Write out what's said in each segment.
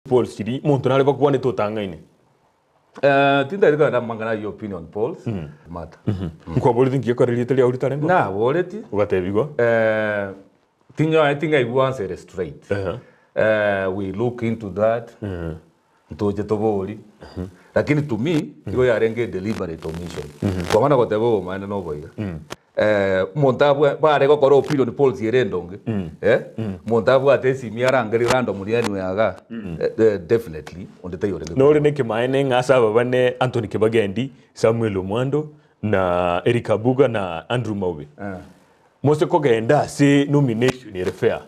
polls chiri muntu nale bakwane to tangaine tinda rika mangana yo opinion polls mata ko boli tingi ko relitali audita rengo na boleti ugatebigo tinyo I think I once straight we look into that ntoje toboli lakini to me iko yarenge deliberate omission kwa maana gotebo maana no boiga montabu bare ko koro opinion polls yerendonge montabu atesi miarangeri random yani yaga definitely ondete yorenge no rene ke maene ngasa babane Anthony Kibagendi Samuel Omwando na Eric Abuga na Andrew Maubi mose ko genda se nomination ye fair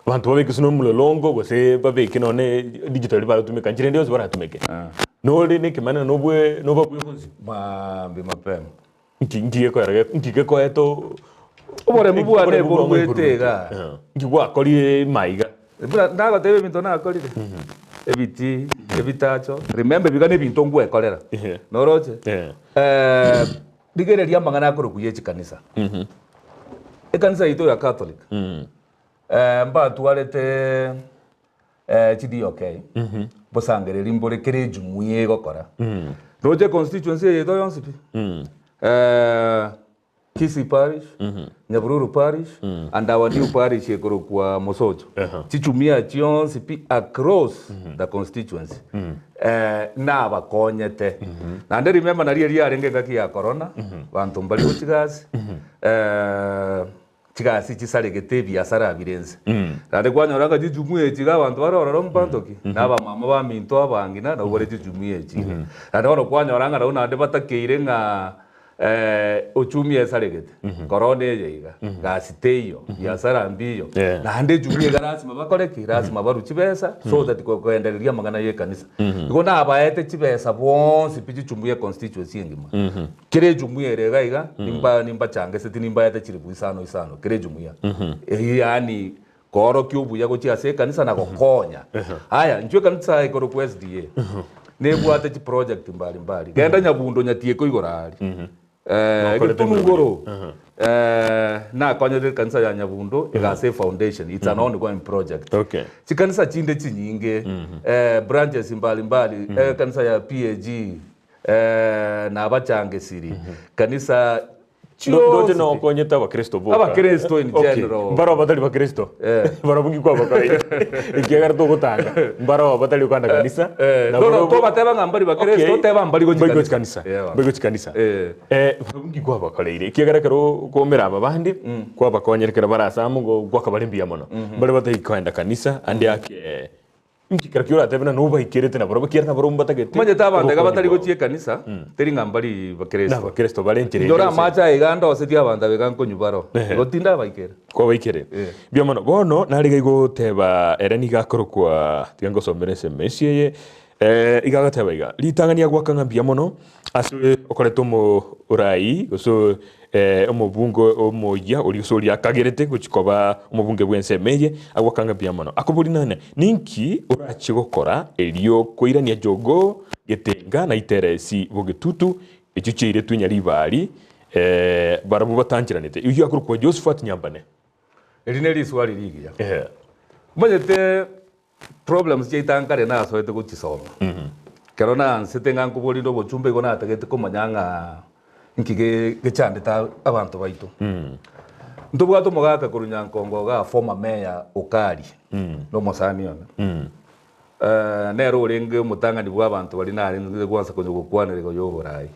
bantu babeke suno mulolongo gose babeke none digital baro tumeka njire ndio zibara tumeke no rene ke maene no babwe konzi mambe mapema ngiye ko eto obore mubwa ne borwetega ngibwa kori maiga ndaga tebe bintu na korire ebiti ebitacho remember bigane bintu ngwe kolera noroje digereria mangana akoro kuye kanisa kanisa ito ya Catholic mba tuarete chidi okay bosangere rimbore kere jumuye gokora roje constituency yeto yonsipi Kisi parish, Nyabururu parish, and our new parish kwa Mosojo. Chichumia chionsi pi across the constituency. Na bakonyete. Na ande remember na ria renge gaki ya corona, bantu mbali kuchigasi. Chigasi chisaregete biasara evidence. Ande kwanya oranga chichumue chiga bantu barora mpantoki. Na ba mama ba minto abangina na ubore chichumue chiga. Ande ono kwanya oranga na una ande batakeire nga uchumi esaregete korone yeiga gasiteyo biasara mbiyo na ande jumie garasi mabakoreki rasi mabaruchi besa so that koendereria magana ye kanisa iko na abaete chibesa bonsi pichi chumuye constituency ngima kire jumuye regaiga nimba change seti nimba yete chiri buisano isano kire jumuye yani koro kyubuya ko chiase kanisa na kokonya haya njwe kanisa ikoro ku SDA nebwate chi project mbali genda nyabundo nyatieko igorari Kitunungoro na konyere kanisa ya Nyabundo igase foundation it's an ongoing project chikanisa chinde chinyinge branches mbali kanisa ya PAG na abachange siri kanisa Doje no konyeta wa Kristo boka. Aba Kristo in general. Mbaro batali ba Kristo. Mbaro bungi kwa bakai. Ikiagara to gotanga. Mbaro batali kwa kanisa. No to bateba ngambari ba Kristo teba mbari go kanisa. Bego kanisa. Bungi kwa bakai. Ikiagara karo ko meraba bandi kwa bakonyerkera barasamu go kwa kabalimbia mono. Mbari batali kwenda kanisa andi yake Mkikarakiora tebena no baikirete na boroba kirna boromba tagete. Manje tabande gabatali go chie kanisa teri ngambari ba Kristo. Na ba Kristo balenchire. Ndora macha iganda oseti abanda beganko nyubaro. Gotinda baikere. Ko baikere. Bia mono gono nariga igo teba erani gakoro kwa tigango somere SMS ye igaga teba iga. Litangania gwakanga bia mono asu okoreto mo urai so omobungo omoya olisoria kagerete guchikoba omobunge bwensemeye agwakanga bia mono akoburi nane ninki urachi gukora elio koirania jogo getenga na iteresi bogitutu echuchire twinyari bari barabu batangiranite iyo akuru kwa Josephat Nyambane elineri swali ligia manyete problems cheitankare na soete guchisoma kerona nsetenga nkuburi ndo bochumbe gona atagete komanyanga nkige gechandita abantu baitu ntubwato mogaka kurunyankongo ga former mayor Okari no mosani ona nero renge mutangani bwa abantu bari nari ngwanza kunyo kwanere go yoborai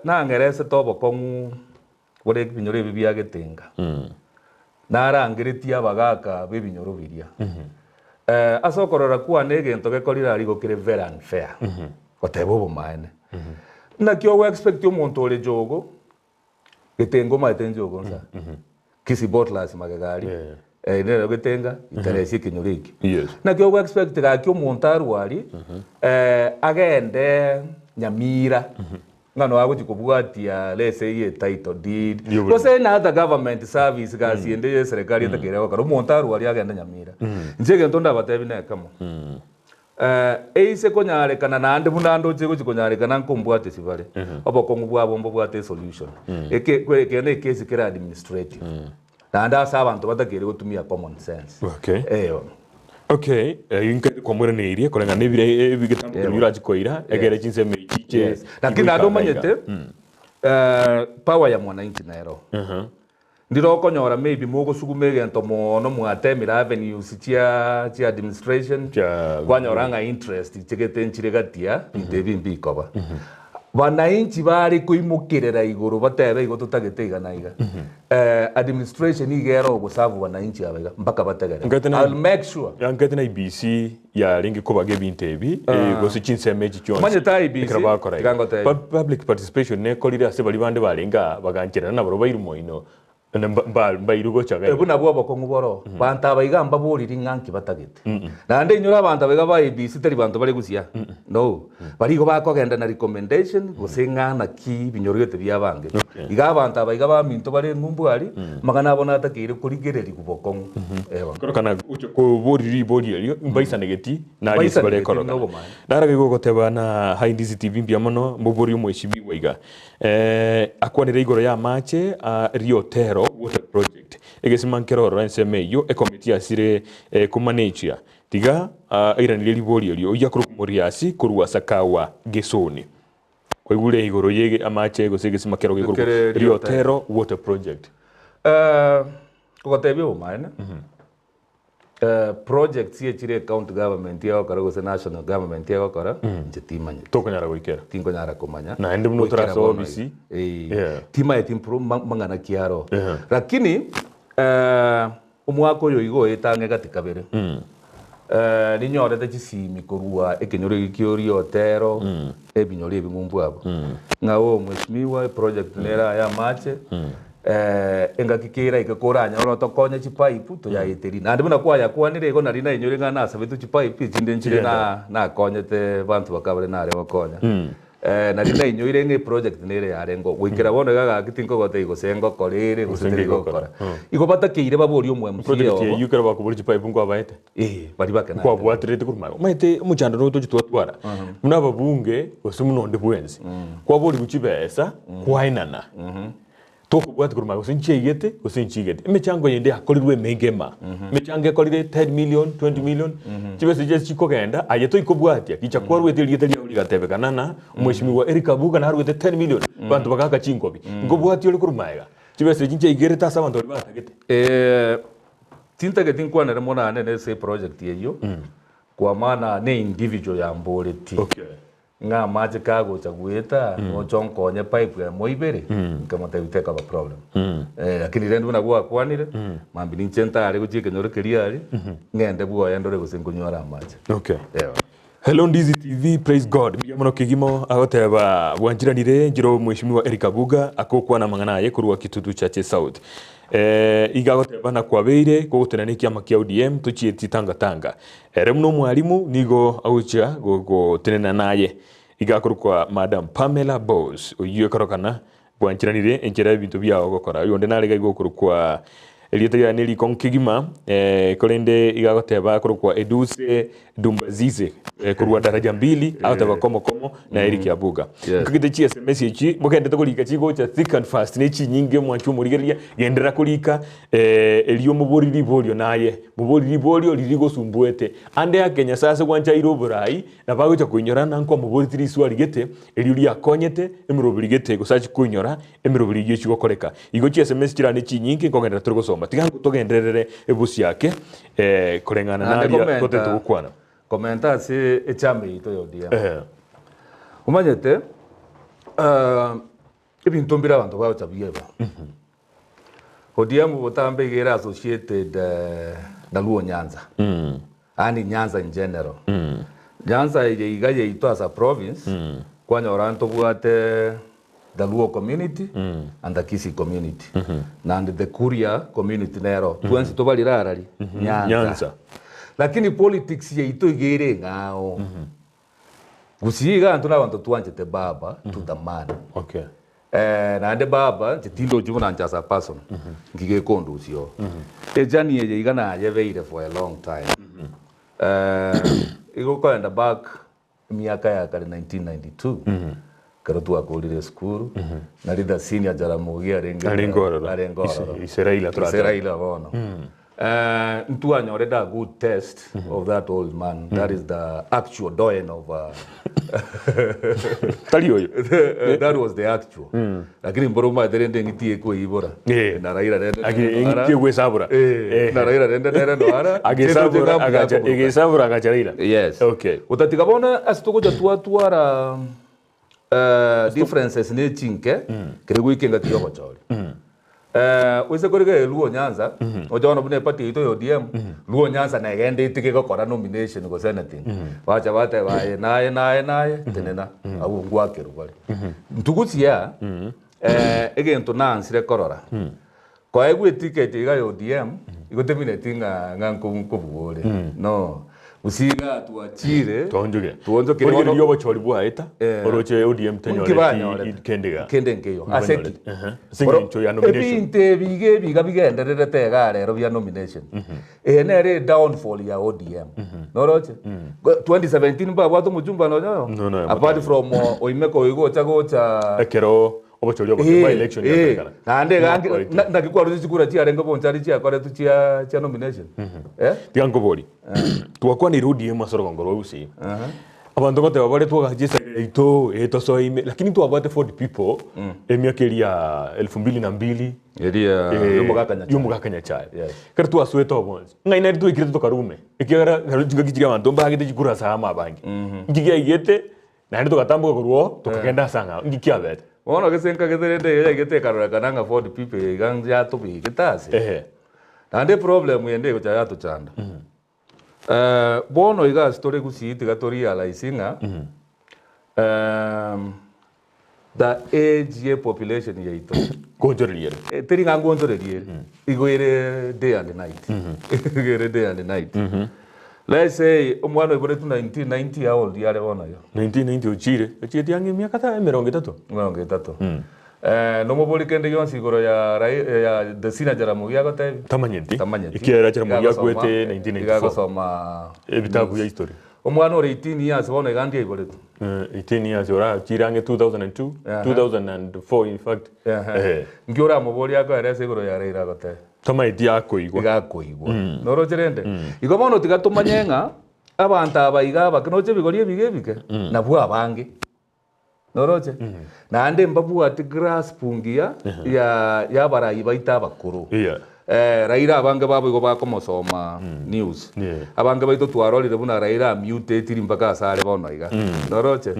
na ngerese tobo komu bore binyore bibya getenga narangiritia bagaka bebinyoro biria asokorora kwa nege ntoke korira rigo kire very unfair otebo bomaene na kyo we expect omuntu ole jogo getengo maite jogo nsa kisi botlas magagari nero getenga interesi kinyuriki na kyo we expect ga kyo omuntu arwari agende Nyamira ngano ago chikobwatia let's say title deed because na other government service gasi ende serikali etakere ko omuntu arwari agende Nyamira njege ntonda batebi na kamo eise konyarekana nande bunando chego chikonyarekana nkombwate sibale oboko ngubwabo mbobwate solution kene case kera administrative nanda asa abantu batakere gutumia common sense Okay, inka kwa mwere ni irie kolenga ne bire bigetambo yura chikoira egere chinse mechiche. Lakini ndo manyete power ya mwananchi naero. Ndiro konyora maybe mogo sugume gento mono mwatemira avenues chia administration kwanyoranga interest chegete nchiregatia intebi mbikoba. Wananchi bari kuimukirira iguru batebe igo tutagete iganaiga administration igero gusavu wananchi abega mpaka bategere. I'll make sure yankete na IBC ya ringi kubage bintebi go sichinse mechi chonse manyeta IBC tigangote public participation ne kolira se bali bande barenga baganchira na baro bairumo ino mbairugo chaga ebuna bwo bokongu boro banta baigamba boliri nganki batagete nande inyura banta bega ba IBC tari bantu bari gusia no bari go bakogenda na recommendation gusengana ki binyorigete bya bange iga banta baiga ba minto bari mumbwari magana bona atakire kurigereri kubokongu ewa korokana ucho ko boliri boliri mbaisa negeti na ali bale korokana daraga go goteba na Ndizi TV mbia mono mbobori umweshibi waiga akwanire igoro ya mache Rio Tero water project egesimankero rensemeyo ekomiti asire kumanage tiga iranire libori lyo yakuru kumuriasi kurwa sakawa gesoni kwa igure igoro yege amache go segesimakero gekuru Rio Tero water project kokotebye umaina projects ye chire county government ya okara go national government ya okara njetimanye tokonyara goikera tinkonyara komanya na ende muno traso obisi tima ya timpro mangana kiaro lakini umwako yo igo etange gatikabere ninyorete chisimi kurua ekenyore gikiorio Tero ebinyore ebimumbu abo ngawo mweshimiwa project nera ya mache engakikira ikakoranya oro tokonya chipaipu to ya iteri na ndimuna kwa ya kwanire ego nari na inyore ngana sabetu chipaipu chinde nchire na konyete bantu bakabare nare bakonya nari na inyore nge project nere yarengo gwikira bono gaga gitinko gote igo sengo korere gusenderi gokora igo batakeire babori omwe mfio project ye yukira bakuburi chipaipu ngo abaete bari bakana kwa bwatirete kuruma maite muchanda no tujitwatwara muna babunge osumuno ndebwenzi kwa bori guchibesa kwa inana toko bwati kuruma usinchigete imechango yende akorirwe mengema mechange korire 10 million 20 million chibese je chikogenda ayeto ikobwatia kichakwa rwete ligete lya gatebekana na mweshimiwa Abuga na rwete 10 million bantu bakaka chinkobi ngobwati oli kurumaiga chibese chinche igere tasa bantu batagete tintagete nkwana remona ne se project yeyo kwa maana ne individual ya mboleti nga maji kago chagueta no chonkonye pipe ya moibere kama tayuteka ba problem lakini rendo na gwa kwanire mambini chenta ari guchike nyore keriari ngende bwo yandore gusenkunyora maji Hello Ndizi TV, praise God. Biamono kigimo agoteba bwanjiranire njiro mweshimiwa Abuga akokwa na mangana ye kurwa Kitutu Chache South. Igagoteba na kwabeire kugutena kiama kia ODM tuchieti tanga. Remno mwalimu nigo aucha go tenena naye. Igakurukwa Madam Pamela Bowes uyue karokana bwanjiranire enjera bintu byao gokora. Yonde nalega igokurukwa Elieta neli konkigima kolende igagoteba kurukwa Eduse Dumbazize kurwa daraja 2 autaba komo na Eric Abuga kugite chi SMS chi mugende tugulika chigo cha thick and fast ne chi nyinge mwachu murigeria gendera kulika elio muboriri bolio naye muboriri bolio lirigo sumbuete ande ya Kenya sasa gwancha iroburai na bago cha kunyorana nko muboriri swali gete elio ya konyete emirobirigete gusachi kunyora emirobirigi chigo koreka igo chi SMS chirane chi nyinge ngogenda turugosoma tigango tugenderere ebusi yake korengana naria kote tugukwana komenta se echame ito yo dia umanyete ibintu mbira abantu bawo chabiyeba ODM botambe gera associated na Luo Nyanza ani Nyanza in general Nyanza igaye ito as a province kwanya oranto bwate the Luo community and the Kisi community and the Kuria community nero tuensi tobalirarari Nyanza lakini politics ye ito igere ngao gusiga antuna abantu tuanjete baba to the man na ande baba titindo jumuna njasa person ngige kondo sio ejani ye igana ye veire for a long time igo kwenda back miaka ya kale 1992 karotu akolire school na rida senior Jaramogi arengoro Iseraila bono Ntu anyoreda a good test of that old man. That is the actual doyen of that was the actual. Lakini mboroma derende ngitie ko ibora. Na Raila Agi ngitie ko sabura. Na Raila rende no ara. Agesabura agachaira. Yes. Okay. Utatikabona asitokoja tuara differences ne chinke kirego ikenga tiyo gochori. Wese korige Luo Nyanza ojono bune party ito ODM Luo Nyanza na gende itike gokora nomination go senating wacha bate bae naye tenena abu ngwake rugari ntugutia egento nansire korora kwa egwe ticket iga ODM igotemine tinga nkubuore no usiga tuachire tuonjoke ni yobo chori bwa eta oroche ODM tenyore kende ngeyo aseki singing cho ya nomination ebinte biga enderere tega rero bya nomination nere downfall ya ODM noroche 2017 ba watu mujumba no apart from oimeko igo chagocha ekero obochori obo by election ya kana ande gangi ndakikwaruzi chikura chiarengo bonchari chiakore tu chia nomination tiango bori twakwa ni rudi masoro ngoro usi abantu gote babare twagajisa ito so ime lakini twabate 40 people emiakeria 2002 eria yumugakanya chai kar tu asweto bonzi ngaina tu ikirito karume ikigara garujinga kijiga bantu mbagite chikura sama bangi ngigia igete na ndo katambuka kuruo tukagenda sanga ngikia bete Wono gesenka geterende ya gete karora kananga 40 people ganja to bi getase ande problem yende gocha ya to chanda bono iga story kusiti gatori alaisinga the age ye population ye ito kontoreliere teri ngangontoreliere igoire day and night igere day and night let's say omwana ibore tu 1990 how old yare bona yo 1990 uchire achiti yange miaka ta 30 no moboli kende yonsi goro ya the sina Jaramogi agote tamanyenti ikiera Jaramogi agwete 1994 igagosoma ebitabu ya history omwana ore 18 years bona gandi ibore tu 18 years ora chirange 2002 2004 in fact ngiora moboli agoerese goro ya Raila agote tama idia koigwa noro cherende igobono tigatumanyenga abantu abaiga bakinoche bigorie bige na bwa bangi noroche na ande mbabu ati grass pungia ya barayi baita bakuru Raila abange babo igo bakomosoma news abange baito twarorire buna Raila mute tiri mpaka asare bono iga noroche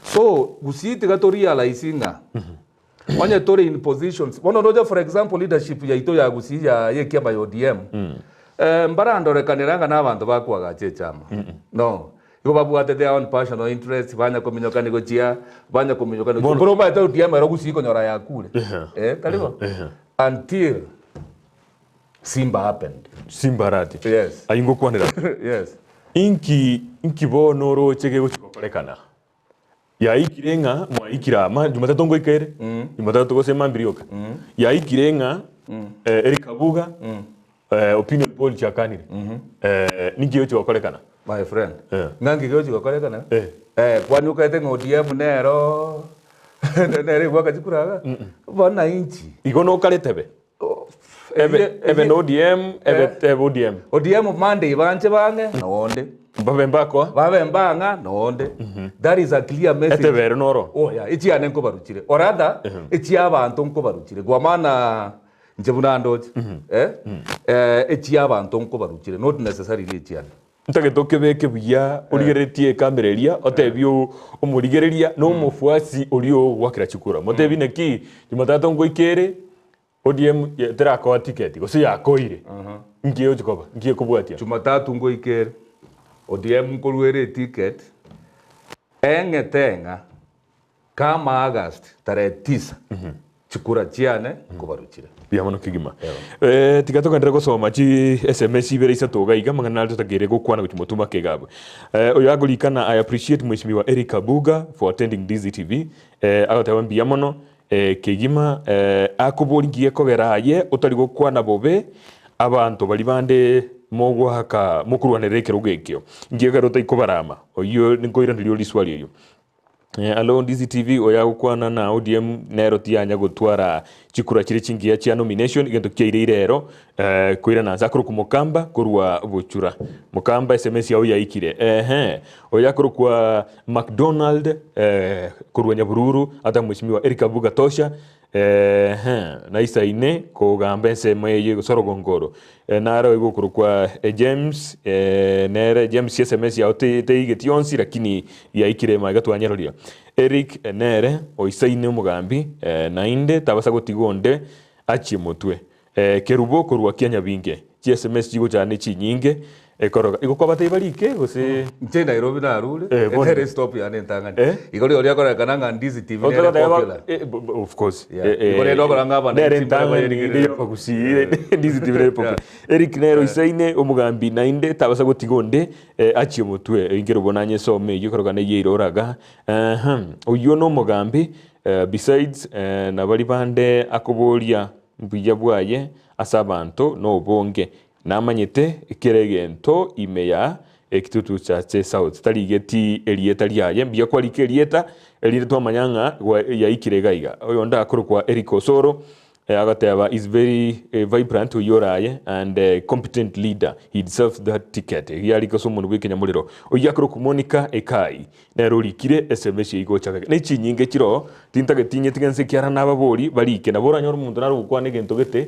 so gusiti gatorializinga Wanya tore in positions. Wono roja for example leadership ya ito ya gusi ya ye kiamba ya ODM. Mbarando rekaniranga na abantu bakwaga chama. No. Igo babu ate their own personal interest banya kominyoka negochia, banya kominyoka negochia. Bro ba ita ODM ero gusi ko nyora ya kule. Kalibo. Until Simba happened. Simba rati. Yes. Ayingo kwanira. Yes. Inki bono ro chege gochikorekana. Ya ikirenga mwa ikirama Jumatatu ngo ikere Jumatatu go sema mbirioka ya ikirenga Eric Abuga opinion poll chakanire ningiyo chikorekana my friend ngangi giyo chikorekana kwani ukete ngodiemu nero nere gwaka chikuraga bona inchi igono kaletebe ebe no ODM ebe ODM Monday banche bange nonde Babembanga nonde that is a clear message etebere noro yeah ichi ane nko baruchire or rather ichi abantu nko baruchire kwa maana njebuna ndoje ichi abantu nko baruchire not necessarily ichi ane ntagetoke beke buya urigeretie kamereria otebyo umurigereria no mufuasi uriyo gwakira chikura motebi neki Jumatatu ngo ikere ODM tera kwa ticket go si yakoire ngiyo chikoba ngiye kubwatia Jumatatu ngo ikere ODM kolwere ticket engetenga kama August tarehe 9 chikura chiane kubaruchire biamono kigima tigatoka ndire gusoma chi SMS ibere isatoga iga mangana tutagire gukwana gutimotuma kegabo oyo agurikana I appreciate mheshimiwa Eric Abuga for attending Ndizi TV agotawa biamono kigima akuburingiye kogeraye utari gukwana bobe abantu bali bande mogwa haka mukurwanire kero gekyo ngiye garota ikobarama oyo ninkoira ndiro liswali yo Alo Ndizi TV oya gukwana na ODM nero tianya gutwara chikura kiri chingia chia nomination igento kyaire irero kwira na zakuru kumukamba kurwa buchura mukamba SMS yao yaikire oya kurwa McDonald kurwa Nyabururu ata mheshimiwa Ekeumbu Gia na isaine kugamba nsema ye gusoro gongoro naro igukuru kwa James nere James SMS yao te igetionsi lakini yaikire magatwanyeroria Eric nere oisaine umugambi nainde tabasa gotigonde achie mutwe kerubo kurwa Kenya binge SMS jigo cyane chinyinge ekoroga igukwa batayibarike gose nche Nairobi na rule ere stop ya nentangani igori ori akora kananga Ndizi TV nere popular of course igori ndo akora bana nere ntangani yo bagusire Ndizi TV nere popular Eric nero isaine umugambi nainde tabasa gotigonde achie mutwe ingero bonanye some igikoroga ne yiroraga uyo no mugambi besides na bali bande akoboria mbuya bwaye asabanto no bonge namanyete ikiregento imeya Kitutu Chache South taligeti elieta liaye mbia kwa likelieta elieta manyanga ya ikirega oyo nda akorwa Eric Osoro agateba is very vibrant uyoraye and competent leader. He deserves that ticket. Yali ko somuntu gwikenya muliro oyakoro kumonika ekai nero likire SMS igo chaka ne chinyinge kiro tintage tinye tigense kyara nababori barike nabora nyor umuntu naru gukwane gento gete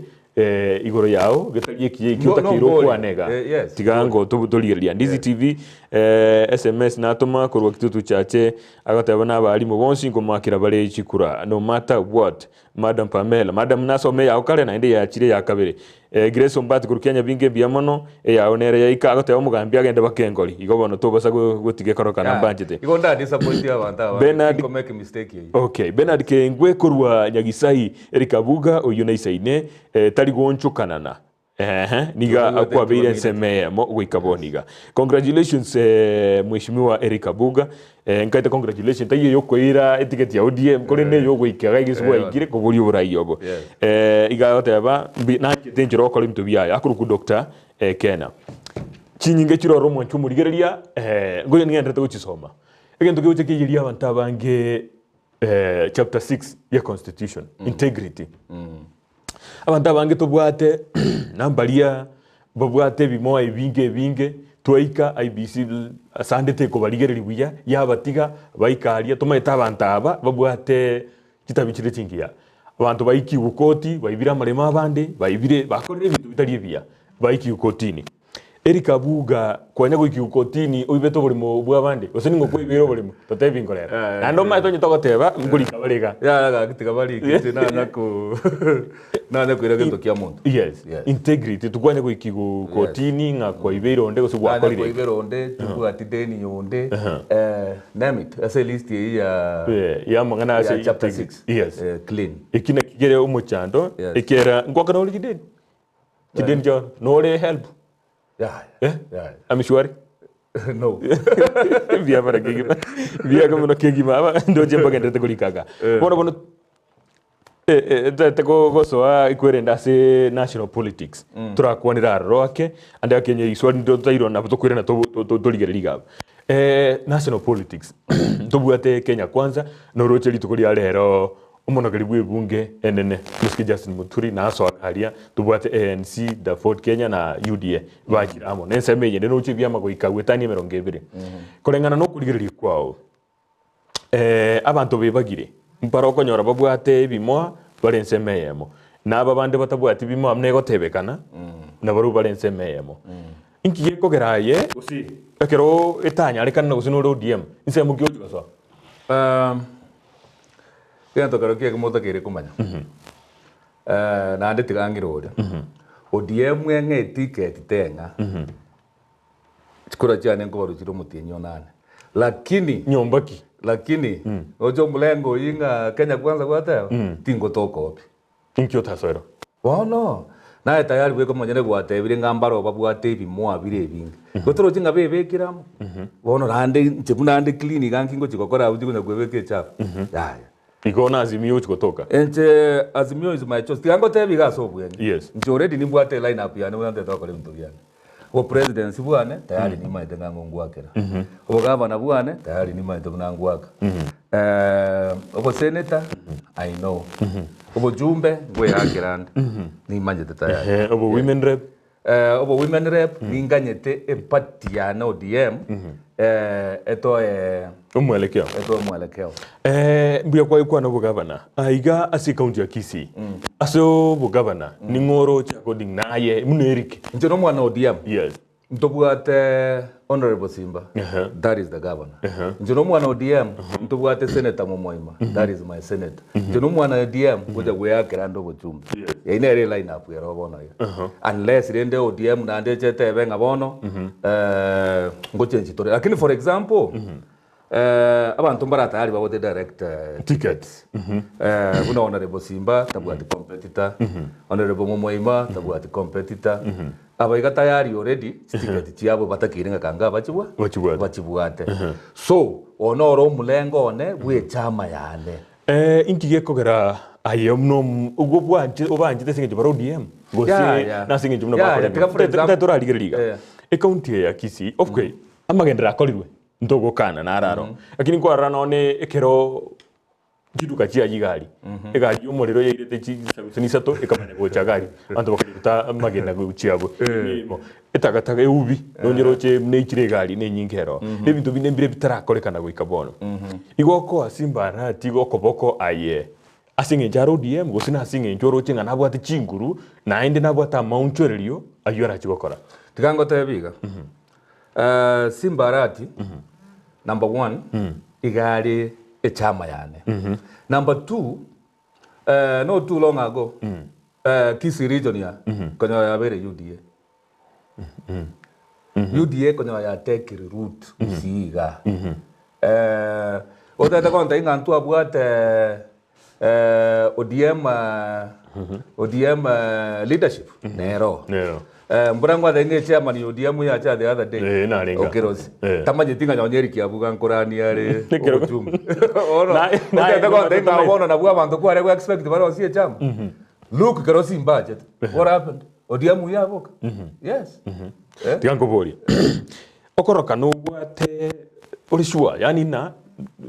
igoro yao getagiye kiye kyutakiro kwanega tigango toligeria Ndizi TV SMS natoma kurwa Kitutu Chache agateba nabali mu bonsi ngomakira bare chikura no matter what Madam Pamela Madam nasome ya okale na inde ya chire ya kabere Grace Ombati kurukenya binge biamono ya onere ya ika agateba mugambi agende bakengoli igobono to basa gutige koroka nambanjete igonda disappoint ya banta Bernard make mistake ye okay Bernard Kengwe kurwa Nyagisai Erikabuga oyuna isaine tari gonchukanana niga akwa beire nseme mo gwikaboniga congratulations mheshimiwa Erikabuga nkaita congratulations tayi yokwira etiquette ya ODM kore ne yo gwikaga igisubwa igire kuburi burayi yobo igayoteba na tenjiro ko limto biya akuruku Dr. Kena chinyinge kiroro mwanchu murigereria ngoye ngende gukisoma egento gyo kigiria abantu abange chapter 6 ya constitution integrity abantu abange tobwate nambalia babwate bimoa ibinge twaika IBC asandete ko barigereri buya yabatiga baikaria tomaita abantu aba babwate kitabikire kingia abantu baiki ukoti baibira marema abande baibire bakorere ibintu bitari bya baiki ukotini Erikabuga kwanya gwiki ukotini oibeto burimo bwabande ose ningo kwibiro burimo tatebingorera nando maito nyitogoteba ngulika barega ya gitiga barika nana kwira gento kya muntu yes integrity tukwanya gwiki ukotini nga kwaibiro onde gose gwakorire kwaibiro onde tubwati deni yonde name it ase list ya mangana ase chapter 6 yes clean ikina kigere umuchando ikera ngwakana uri kideni jo no help yeah. I'm sure. No. Via para kigima. Via como no kigima ndo jemba ngende tegolikaga. Bono tego so ikwenda se national politics. Turakwanira roke ande akenye iswali ndo tairo na tukwira to ligeriga. National politics. Tobwate Kenya kwanza no roche litukuri alero umuntu galibwe bunge enene Mr. Justin Muturi na so akaria tubwate ANC the Ford Kenya na UDA bakira amo nensemenye no chibya magoika gwetani 200 korengana no kurigereri kwao abantu bebagire mparo konyora babwate bimoa barensemeyemo naba bande batabwate bimoa mnego tebekana na baru barensemeyemo inkiye kogeraye usi akero etanya rekana usino ODM insemu kyojo so kento karokia kimoto kire kumanya na ande tigangirore ODM ngenge ticket tenga chikura cyane ngo barukiro mutinyo nane lakini nyombaki ojo mulengo yinga Kenya kwanza gwata tingo tokopi inkyo tasoro wono na tayari bwe komanyene gwatebire ngambaro babwate bimwa bire bingi gotoro cinga bebekiramo wono rande nchebuna ande clean gankingo chikokora uji kuna gwebeke chafu Igona Azimio chikotoka. Enche Azimio is my choice. Tiango tebi gaso bwene. Yes. Nchi already ni bwate line up ya nwe ndeta kole mtu byane. Wo presidency bwane tayari ni maite ngangu ngwakera. Wo governor bwane tayari ni maite ngangu ngwaka. obo senator I know obo jumbe ngwe hakirand ni manjete tayari obo women rep obo women rep ninganyete party ya no DM eto umwelekeo mbuya kwa no governor aiga asi county ya Kisii aso bo governor ni ngoro chako ding naye munerike njono mwana ODM yes Ntobuate Honorable Simba, that is the governor. Njono mwana ODM, ntobuate Senator Momoima, that is my senator. Njono mwana ODM, kuja wea kerando bochumbi. Ya ina ere line up ya robono ya. Unless rende ODM na ande chete venga bono, ngoche nchitore. Lakini for example, abantu mbarata hali bawote direct tickets. Una Honorable Simba, tabuate competitor. Honorable Momoima, tabuate competitor. Abaiga tayari already ticket tiabo batakirenga kanga bachibuate so onoro mulengo one bwe chama yane inkige kogera ayomno ugobwanje obanjite singe baro DM gosi na singe jumno bakore tatoraligerliga county ya Kisii of course amagendera akorirwe ntogokana na araro lakini kwa rana one ekero giduka chia jigari egari umuriro yirete chi sato ekamane gocha gari anto bakita magenda guchiabo etagataga eubi nonyeroche neikire gari nenyingero ebintu binembire bitarakorekana goikabono igoko asimba na tigo koboko aye asinge jaro DM gosina asinge njoro chinga nabwate chinguru na ende nabwata mountwerelio ayora chigokora tigango tebiga simbarati number 1 igari echama yane number 2 no too long ago Kisii region ya konyo ya bere UDA UDA konyo ya take route usiga otata konta ingantu abwate ODM leadership nero Mburango denge chairman ODM ya cha the other day. Okerosi. Tamaje tinga nyonyeri ki Abuga nkorani yare ojumu. Ono. Nda ko denga wono na bwa bantu kwa re expect baro si chama. Look kerosi budget. What happened? ODM ya boka. Yes. Tiango bori. Okoroka no bwate orishua yani na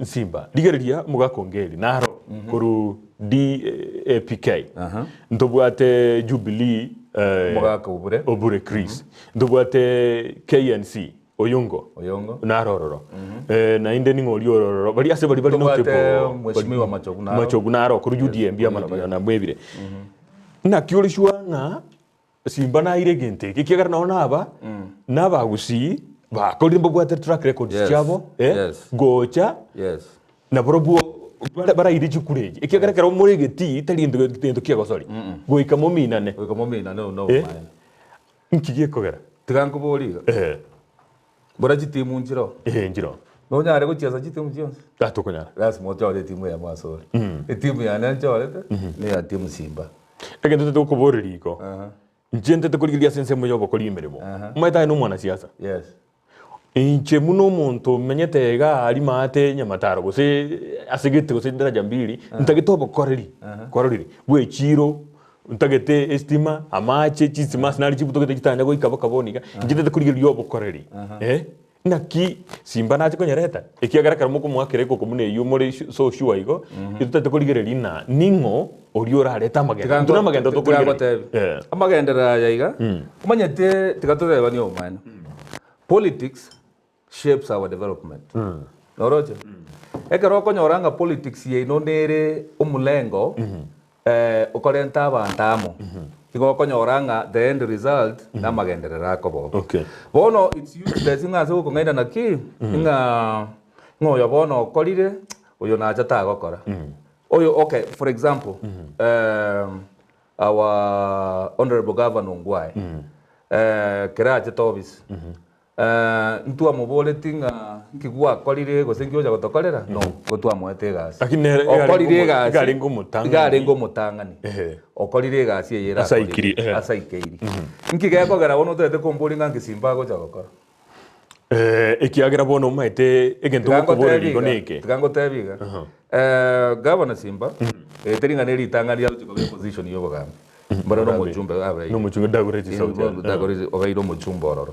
Simba. Ligeria mugakongeri naro kuru DAPK. Ntobwate Jubilee obure Chris ndubwate KNC oyungo na rororo na inde ni ngoli ororo bali ase bali no tepo mheshimiwa machogu na ro kuru UDM bia mana na mwebire na kiolishwa na Simba na ire gente kikiagara naona aba na bagusi ba kolimbo bwate track record cyabo gocha na probo bara iri chikureji ikiagaragara umurigeti tarindo kiagosori goika mominane no nkigiye kogera tiganko boriga bora jitimu njiro njiro no nyare guchiasa jitimu jonse gatokonyara that's moto timu ya masori timu ya nanjorete ni ya timu Simba egendo to kuboriri ko njente to kurigiria sense moyo bokori imeremo maita no mwana siasa inche muno muntu menyetega ari mate nyamataro gose asigete gose daraja mbili ntagitobo koreri bwe chiro ntagete estima amache chisima sinari chibutogete kitanya go ikaba kaboniga njite kurigiria yobo koreri naki Simba nache konyereta ikiagaragara muko mwakereko komune yumore so sure igo itutate kurigiria na ningo oriora areta magenda tuna magenda to kurigiria amagendera yaiga kumanyete tigatoreba ni omana politics shapes our development. Noroje. Ekero konyoranga politics ye inonere umulengo ukorenta abantamo. Kigo konyoranga the end result na magenderera ko bo. Bono it's useless ngaze uko ngaida naki nga ngoyo bono kolire oyo na chata gokora. Oyo okay for example our honorable governor Ngwai keraje tobis ntua mobole tinga kigwa kolire gosengio ja gotokorera no gotwa mwete gasi lakini okolire gasi garengo mutangani okolire gasi yera asaikiri nkige kogera bono tete kombolinga ngisimba go ja gokora ekiagera bono maite egento kubore goneke tigango tebiga governor Simba teringa neri tangani ya position yo bogambe mbara no muchumbe abrai no muchumbe dagoreti sauti dagoreti ogairo muchumbe ororo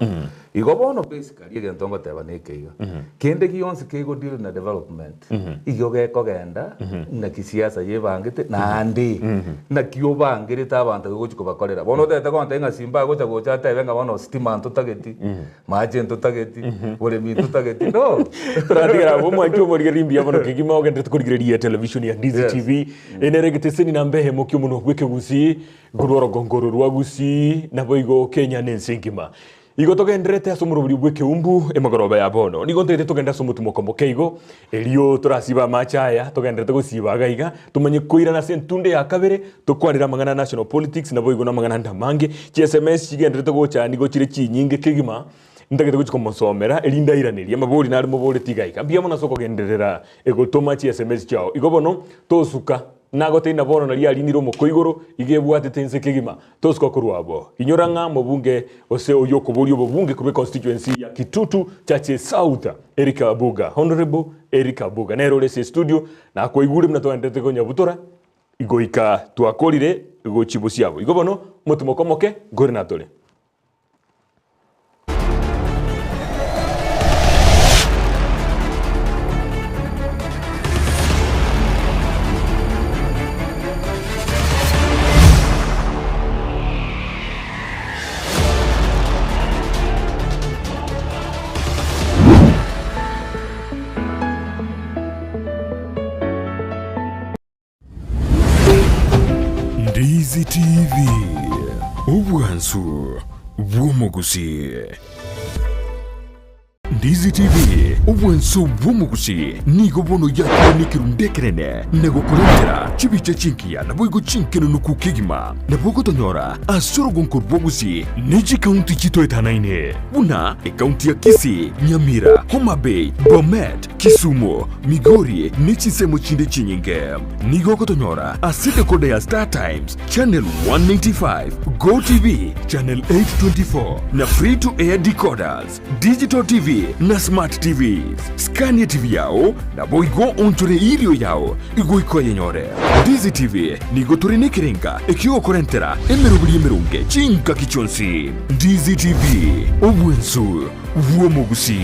igo bono basically gentongo teba nekeiga kende gionse kego deal na development igo gekogenda na kisiasa yebangite na andi na kiobangirite abantu gochiko bakorera bono tete konte nga simba gocha gocha tebe nga bono stima ntutageti maje ntutageti bore mi ntutageti no turagira bo mwanjo muri rimbi abono kigima ogende tukurigireria television ya Ndizi TV eneregete seni na mbehe mukyo muno gweke gusi guroro gongoro rwa gusi na boigo Kenya nensingima igo togenderete asomuro buri bwe Ekeumbu emagoroba ya bono nigo ntete togenda somutumo kombo keigo elio turasiba machaya togenderete gusiba gaiga tumenye kuira na sentunde ya kabere tokwarira mangana national politics na boigo na mangana ndamange SMS kigenderete gocha nigo chire chinyinge kigima ndagete guchiko monsomera elinda iraniria maburi nari muburi tigaika bia mona soko genderera egotoma chi SMS chao igo bono tosuka nago teina bono na ria liniro mukoigoro igebwate tense kigima tosuka kurwabo inyoranga mubunge ose oyo kuburi obunge kube constituency ya Kitutu Chache South Abuga Honorable Abuga nero lese studio na koigure mna toendete konya butora igoika twakorire igochibusiabo igo bono mutumokomoke gorinatore Ndizi TV ubwansu bw'omugusi Ndizi TV ubwansu bw'omugusi nigo bono yakonikirundekerene nagokorera chibiche chinkia naboigo chinkeno nukukigima nabogo tonyora asoro gonkorbogusi neji county chito etanaine buna county ya Kisii Nyamira Homa Bay Bomet Kisumu Migori nechisemo chinde chinyinge nigo kotonyora asite kode ya Star Times channel 195 Go TV channel 824 na free to air decoders digital TV na smart TVs Scania TV yao na boigo onchore irio yao igoiko yenyore Ndizi TV nigo turine kirenga ekio korentera emerunge chinka kichonsi Ndizi TV obwensu bwomugusi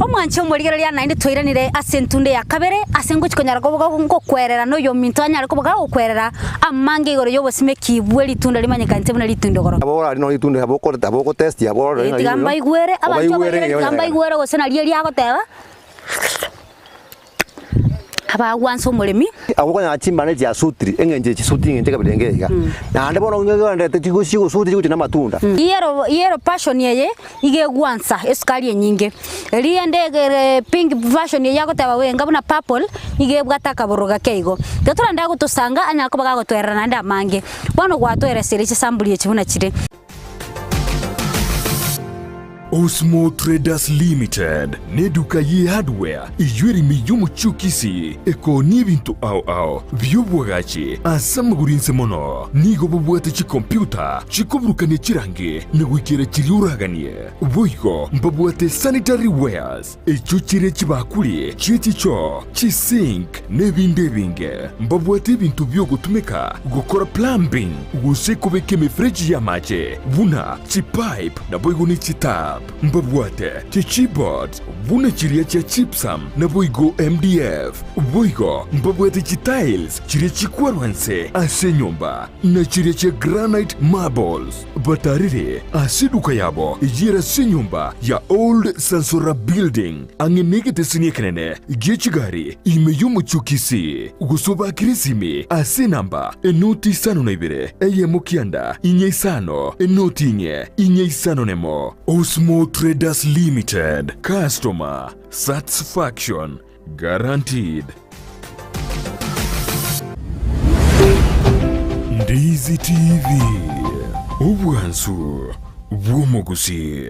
omwancho murigero ria nainde twiranire asentunde ya kabere asengo chikonyara go kwerera no yo minto anyara ko go kwerera amange igoro yo bosime kibweli tunda limanyika ntebe na litundo goro abora no litunde aboko test abora gamba igwere abancho gamba igwere go sena ria ria goteba aba wanso mulimi aboko nya chimbane ya sutri engenje chisuti ngenje kabirengega na ande bono ngego ndete chigusigo sutri kuti na matunda yero passion yeye ige gwansa eskali enyinge riende pink version ye yagoteba wenga buna purple ige bwataka boroga keigo gatura ndago tusanga anya ko baga gotwera na ndamange bono gwatwera seri chisambuli chibuna chire Osmo Traders Limited neduka ye hardware ijweri miyumu chukisi eko nibintu au vyobwagachi asamugurinse mono nigo bubwate chi computer chikobrukane chirange negwikere chiriuraganie boigo mbabwate sanitary wares echuchire chibakuli chichicho chisink nebinde binge mbabwate bintu byo gutumika gukora plumbing gusekobeke mefreji ya mache buna chipipe na boigo ni chitap mbabwate chichibot buna chiria cha chipsam na boigo MDF boigo mbabwate chitiles chiria chikwarwanse ase nyumba na chiria cha granite marbles batarire asiduka yabo ijira se nyumba ya old Sansora building angenegete siniekenene giechigari imeyumu chukisi gusoba kirisimi ase namba enoti sano na ibere eye mukianda inye isano enoti inye isano nemo Osmo Traders Limited customer satisfaction guaranteed. Ndizi TV ubwansu bw'omugusi.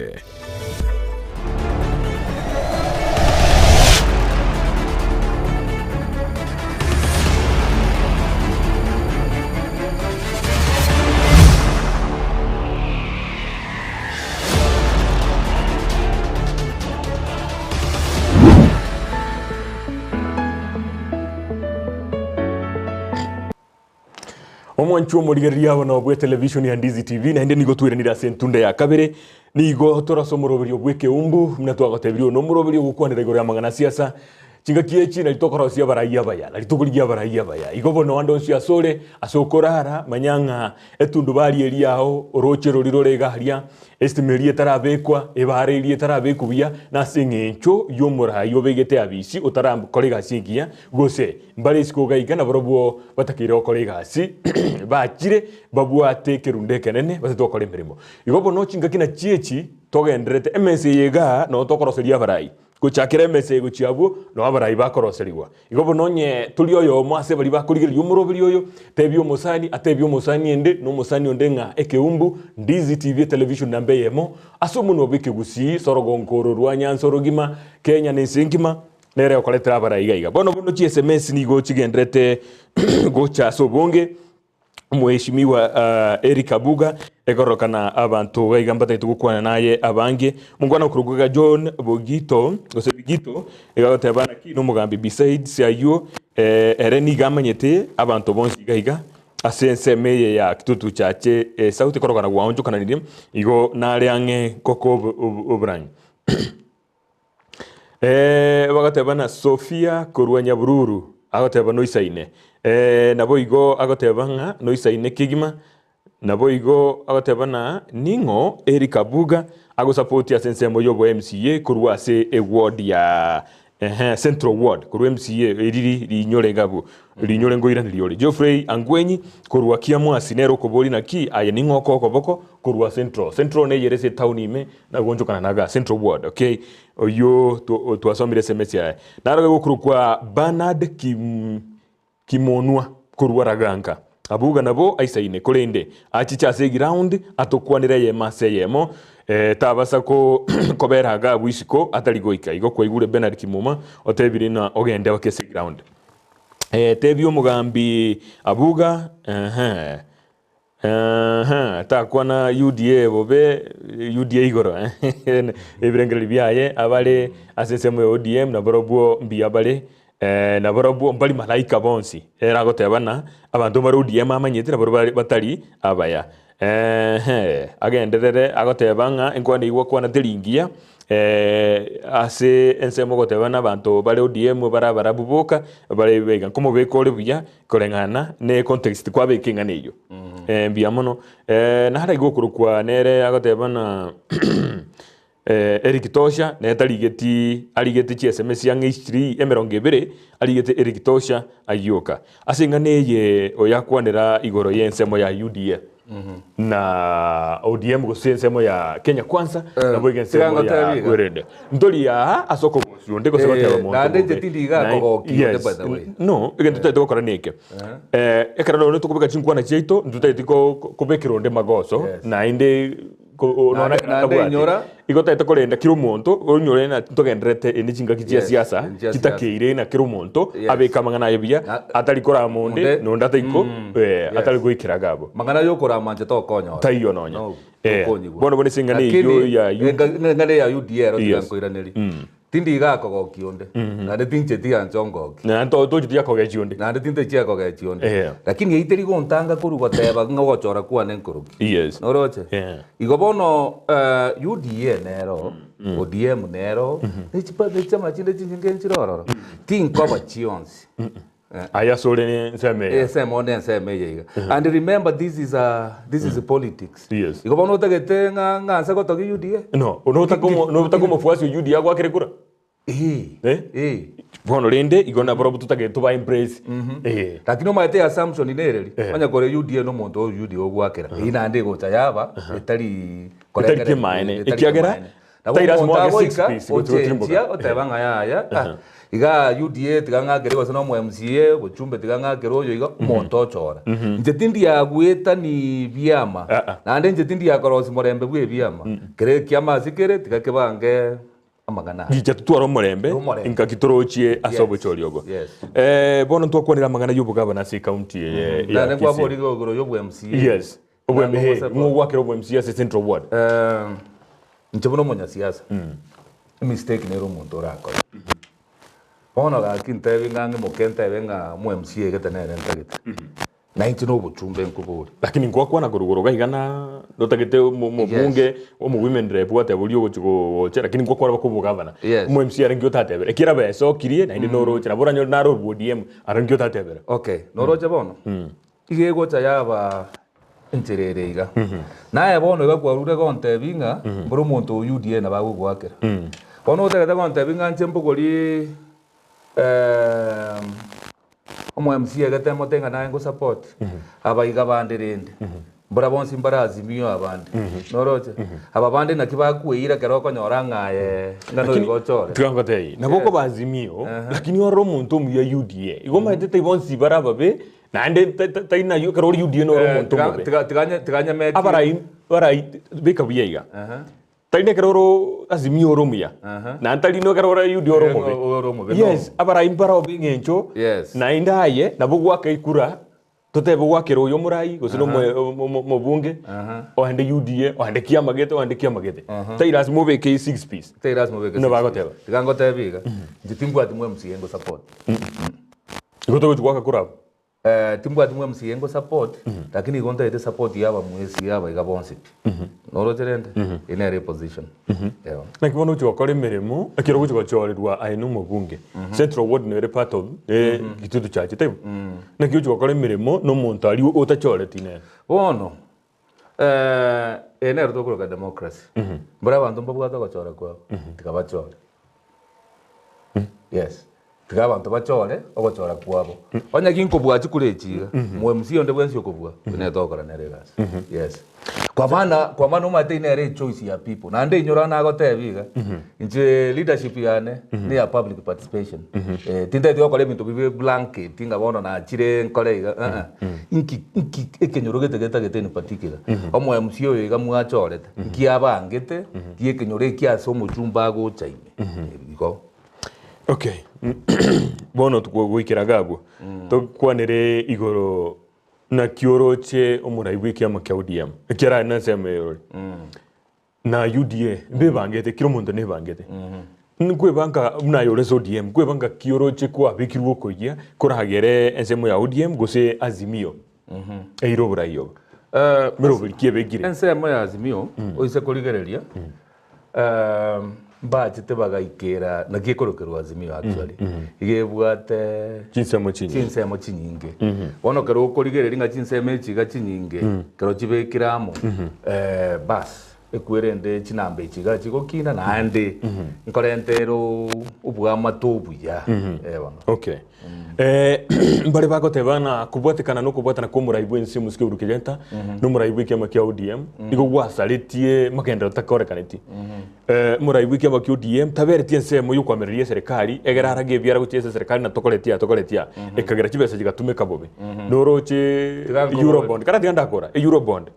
omwanchu omurigeria bono bwe television ya Ndizi TV na ndi nigo twiranira sentunde ya kabere nigo torasomoroberio bwe Ekeumbu mna twagatebirio no muroberio gukwanira igoro ya magana siasa chinga kiechi na litokorosia baraia baya na litukuligia baraia baya igo bono wando cia sore asokorara manyanga etundu bali eliao orochero rirorega haria estimerie tarabekwa ebarerie tarabekubia na sengencho yomora yobegete abisi utaram kolega singia gose mbale sikogaika na borobo batakire okolega si bakire babwate kerunde kenene basetokore mirimo igo bono chinga kina chiechi togendrete MS yega no tokoroseria barai guchakire mese guchiabu no abarai bakoroseriwa igo bononye tuli oyo mwase bali bakurigira yumurobiri oyo tebyo musani ende no musani ondenga Ekeumbu Ndizi TV television nambe yemo asumu bike gusi sorogonkoro rwanya nsorogima Kenya nesingima nere okoletera abarai gaiga bono chi SMS ni go chigendrete gocha sobonge mweshimiwa Eric Abuga ekorokana abantu baigambata itugukwana naye abange mungwana kuruguga John Bogito gosebigito egagotebana ki no mugambi besides ayo ereni gamanyete abantu bonsi gaiga asense meye ya Kitutu Chache sauti korokana gwaonjo kana nidim igo nare ange koko obranyi bagatebana Sofia Kurwanya Bururu agoteba noisaine nabo igo agotebanga noisaine kigima nabo igo agotebana ningo Eric Abuga agosupport asensemo yobo MCA kurwa se ward ya Central Ward kurwa MCA eriri rinyore gabo rinyore ngoira niliole Geoffrey Angwenyi kurwa kiamu asinero koboli na ki aye ningo kokoboko kurwa Central ne yerese town ime na gonjo kana naga Central Ward okay oyo tuasomire SMS ya naraga gokurukwa Bernard Kimonua kurwa raganka Abuga nabo aisaine kolende achicha se ground atokwanira ye mase yemo tabasa ko koberaga bwisiko ataligoika igo kwaigure Bernard Kimuma otebirina ogende wakese ground tebyo mugambi Abuga takwana UDA bobe UDA igoro ebirengeli byaye abale asesemo ODM na borobo mbi abale na borobo mbali malaika bonsi era gotebana abantu bari ODM amanyete na borobo batali abaya agenderere agotebanga enkwani igwa kwana telingia ase ensemo gotebana abantu bari ODM bara buboka bari bega komo bekore buya korengana ne context kwa bekinga neyo mbiamono na hara igokurukwa nere agotebana Eric Tosha aligeti chi SMS yang H3 emerongevere aligeti Eric Tosha ayoka asinganeye oyakwanira igoro yensemo ya UDA na ODM gosensemo ya Kenya Kwanza na bwegensemo ya Gwerede ndoli ya asoko bosyo ndeko sebate ba monto na ndete tindiga kokokio by the way no egento tete gokora neke ekaralo no tukubeka chinkwana cheito ndutete ko kubekiro nde magoso na inde nona kana nyora igota itakorenda kiro monto onyore na togendrete eni chinga Gia Siasa kitakeire na kiro monto abeka mangana yebia atalikora monde no ndata iko ataligwikira gabo mangana yokora manje to konyo tayo nonya bono singane yo ya ngane ya UDA ro tiankoiraneri tindiga kokokionde na de tinche tia njongoki na to tia kokechionde na de tinche tia kokechionde lakini iteri gontanga kurugoteba ngogochora kwa nenkuruki yes noroche igobono UDA nero ODM nero nichipa chama chinde chingenchiroro tinkoba chionsi aya sole nseme nseme yega and remember this is politics yes igobono tagete ngansa gotoki UDA no unota como fuasi UDA kwa kirekura bono rende igona borobu tutage tuba impress lakini omaete assumption inereri anya kore UDA no muntu UDA ogwakira ina ndi gocha yaba etali koreka kemaine ikiagera tairas mo 6 piece gotimboka otebanga ya iga UDA tiganga gerwa sono mu MCA gochumbe tiganga geroyo iga monto chora nje tindi ya gweta ni biama na nje tindi ya korosi morembe bwe biama kere kiama sikere tigakebange amagana gije tutwaro morembe inka kitorochie asobo choriogo bono ntwakonera amagana y'ubugaba na county ya na kwa bori gogoro y'ubwe MCA yes ubwe mehe mwakira ubwe MCA Central Ward nchebono monya siasa mistake nero muntu rako bono ga kintebe ngange mokente benga mu MCA getenere ntagete na inchi no buchumbe nkuburi lakini ngwa na kurugoro gaigana ndotagete mubunge o mu women rep watebulio guchigo chera lakini ngwa bakubu governor mu MC arengio tatebere ekira beso kirie na indi noro chera buranyo naro ODM arengio tatebere okay noro chabono ige gocha yaba enterere iga naye bono igakwarure gontebinga buru muntu UDA na bagugwakira bono utegete gontebinga nchembugori omo MC agate motenga naye ngo support abaiga bandirinde mbura bonsi mbarazimio abandi noroche aba bandi nakibakuira kero konyora ngaye ngano igochore twangotei naboko bazimio lakini oro muntu mu ya UDA igoma tete bonsi barababe nande taina yo kero UDA no oro muntu mu tiganya meki barai beka biyega taine kero azimio oro muya na antali no kero UDA oro mu yes abara impara obingencho na indaye nabugwa kaikura tutebe gwakero yo murai gusino mo bunge o hande UDA o hande kiamagete tairas mobeke 6 piece tairas mobeke no bagoteba tigangotebiga njitimbu ati mwe msiyengo support igoto gwaka kuraba timbu ati mwe msiyengo support lakini igonta ite support yaba mwesi yaba igabonsi noro terende ine reposition yeah na kibono cyo kore meremo akiro gucho chorerwa aino mo bunge central ward no part of Kitutu Chache tebo na kiyo cyo kore meremo no muntu ali utachoreti bono ene rutokoro ka democracy bora bantu mbabwata gachora kwa tikabachora yes tigabantu bachore ogochora kwabo onya kinko bwachi kurechiga mwe msio nde bwensi okobwa ne tokora neregas yes kwa maana umate ine choice ya people na nde inyora na gotebiga inje leadership yane ni ya public participation tinde tyo kole bintu bibe blanket tinga bono na chire nkoleiga inki ekenyorogete gete in particular omwe msio yiga mwachorete kiabangete tiekenyore kiaso muchumba go chaime biko okay bono tukugwikira gabwo tukwanire igoro na kioroche omuraibu kiama kya ODM kera na semero na UDA bebangete kiro muntu ne bangete nkwe banka mnayo reso ODM kwe banka kioroche kwa bikirwo kogia koragere ensemo ya ODM gose azimio eiro burayo mero kiebegire ensemo ya azimio oise koligereria mbachite bagaikera na gikorokerwa azimio actually igebwate chinsemo chinyinge bono kero ukorigereri nga chinsemo chiga chinyinge kero chibekiramo bas ekwerende chinambe chiga chigokina na ande nkorentero ubwa matobuya bono okay mbale bagotebana kubwatekana no kubwatana ko muraibu ense musike urukegenta no muraibu kiama kya ODM igo gwasalitie makenda takorekaneti muraibu kiama kya ODM tabereti ense mu yukwamererie serikali egerarage byara gutese serikali na tokoletia ekagera kibese kigatumeka bobe noroche Eurobond kana tiganda akora Eurobond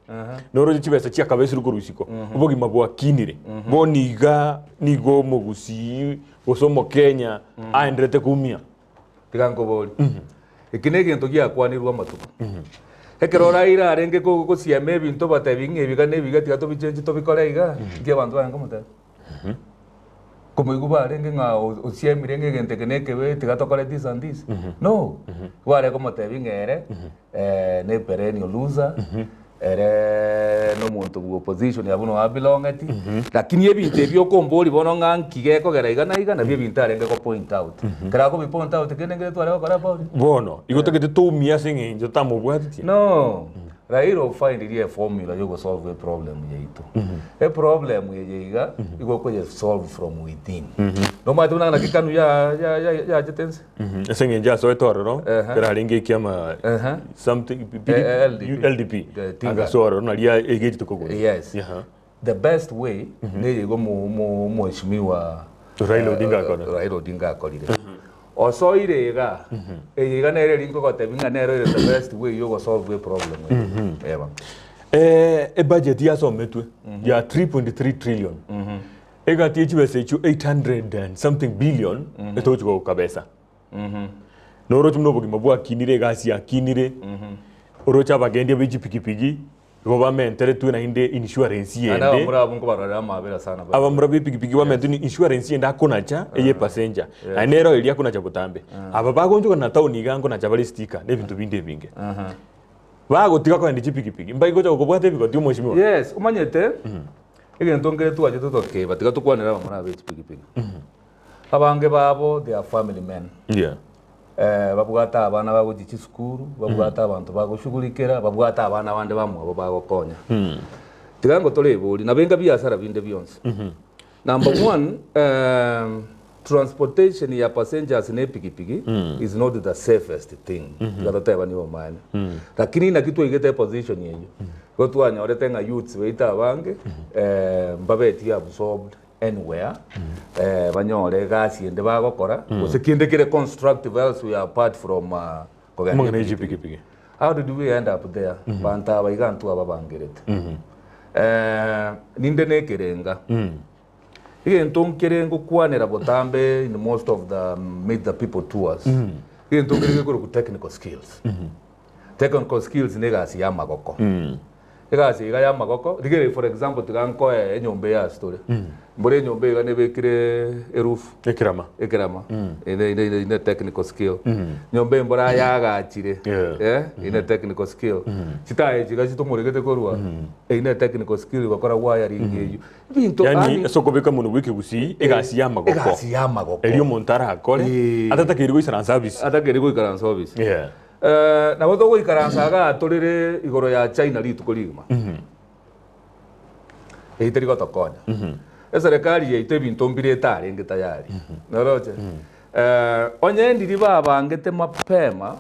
noroche kibese kya kabese rugurusiko ubogi mabwa kinire boniga nigo mugusi osomo Kenya aendrete kumia tigankobori ikine kintu giakwanirwa matuko ekerora ira arenge ko siame bintu batebinge ebigane bigatika to bichenji to bikoreiga ngie bantu bango muta komoiguba arenge nga osiamirenge gente keneke we tigatokore this and this no ware ko motebingere ne perennial loser ere no muntu bu opposition yabuno abilongeti lakini ebintu ebyo komboli bono nganki geko geraiga na igana bye bintu arenge ko point out kera ko bi point out kenenge tware ko kara pauli bono igotagete to mia singe njo tamubwati no Rairo find a formula you go solve a problem yaitu a problem yeiga you go solve from within no matter na kikanu ya jetense singe ja so etoro no kera ringe kiama something LDP anga soro na lia egeti tukogo yes the best way ne yego mo mheshimiwa Raila Odinga akolire also irega eyega nere linko kotebinga nere the best way you go solve a problem budget ya sometwe ya 3.3 trillion ega tichibese chu 800 and something billion etochiko kabesa noro tumno bogi mabwa kinire gasi ya kinire orocha bagende biji pikipiki government tere tu na inde insurance yende ana mura bunko barara mabera sana aba mura pikipiki government ni insurance yenda konacha eye passenger anero elia konacha butambe aba bagonjo na town igango na chabali sticker ne bintu binde binge bagotiga kwenda chipikipiki mbai gocha gukobwate bigoti omweshimiwa yes umanyete egento ngere twache tutoke batiga tukwanera bamara be chipikipiki abange babo they are family men babwata abana bagochichi skuru babwata abantu bagoshugulikera babwata abana bande bamwe bagokonya tigango tolebori na benga biasara binde byonse number 1 transportation ya passengers ne pikipiki is not the safest thing gatateba niwo mane lakini na kitu igete position yenyu go twanyorete nga youths weita abange mbabeti absorbed anywhere banyore gasi ende bagokora usikinde kire constructive elsewhere apart from kogana pikipiki. How did we end up there banta baigantu ababangerete ninde nekerenga igento nkerengo kwanera botambe in most of the meet the people tours igento nkerenge ku technical skills technical skills ne gasi ya magoko egasi ya magoko digere for example tiganko enyombe ya story mbore nyombe gane bekire erufu ekirama ine technical skill nyombe mbora yagachire ine technical skill chitaye chigachi tomuregete korwa ine technical skill bakora wiring yeyu bintu yani sokobeka muno wiki gusi egasi ya magoko elio montara akore atatakirigo isara service na boto go ikaransaga atorire igoro ya China ritu kurigma eiteri gotokonya serikali yeite bintu mbire tari ngi tayari noroche onye ndiri babangete mapema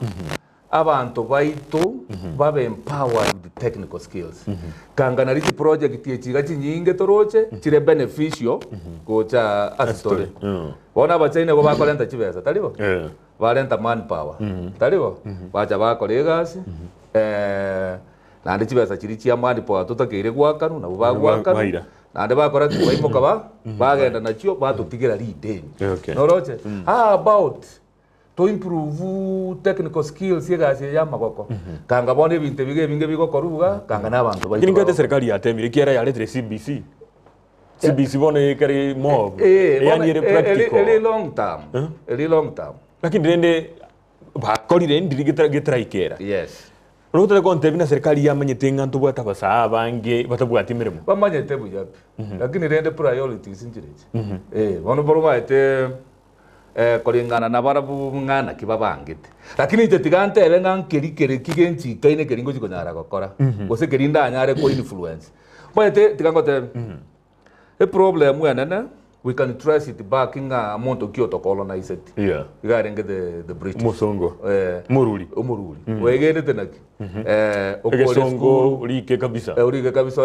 abantu baitu babe empowered with technical skills kangana riti project yechiga chinyinge toroche chire beneficial gocha asitore bona abachaine go bakolenta chibesa talibo valenta manpower talibo bacha bakore gasi nandi chibesa chiri chia manpower tutakire gwakanu na bagwakanu nandi bakora baimoka bagenda nachio batutigira lead noroche how about to improve technical skills yegasi ya magoko kanga bone binte binge bigokoruga kanga nabantu baito ngate serikali yatemire kiera ya letre CBC bone kari mo yani re practical eli long term lakini rende bakorire ndiri gitara ikera yes Rotele konte bina serikali yamanyete ngantu bwata basa bange batabwati mirimo bamanyete bujapi lakini rende priorities injireje bono boro baite kolingana na barabu ngana kibabangite lakini tetigante ebenga nkeri kigenchi kaine keringo chikonyara gokora gose kerinda anyare ko influence baite tigangote problem wenene we can trace it back in a monto Kyoto colonized igarenge the British musongo muruli wegene tenaki okolesongo urike kabisa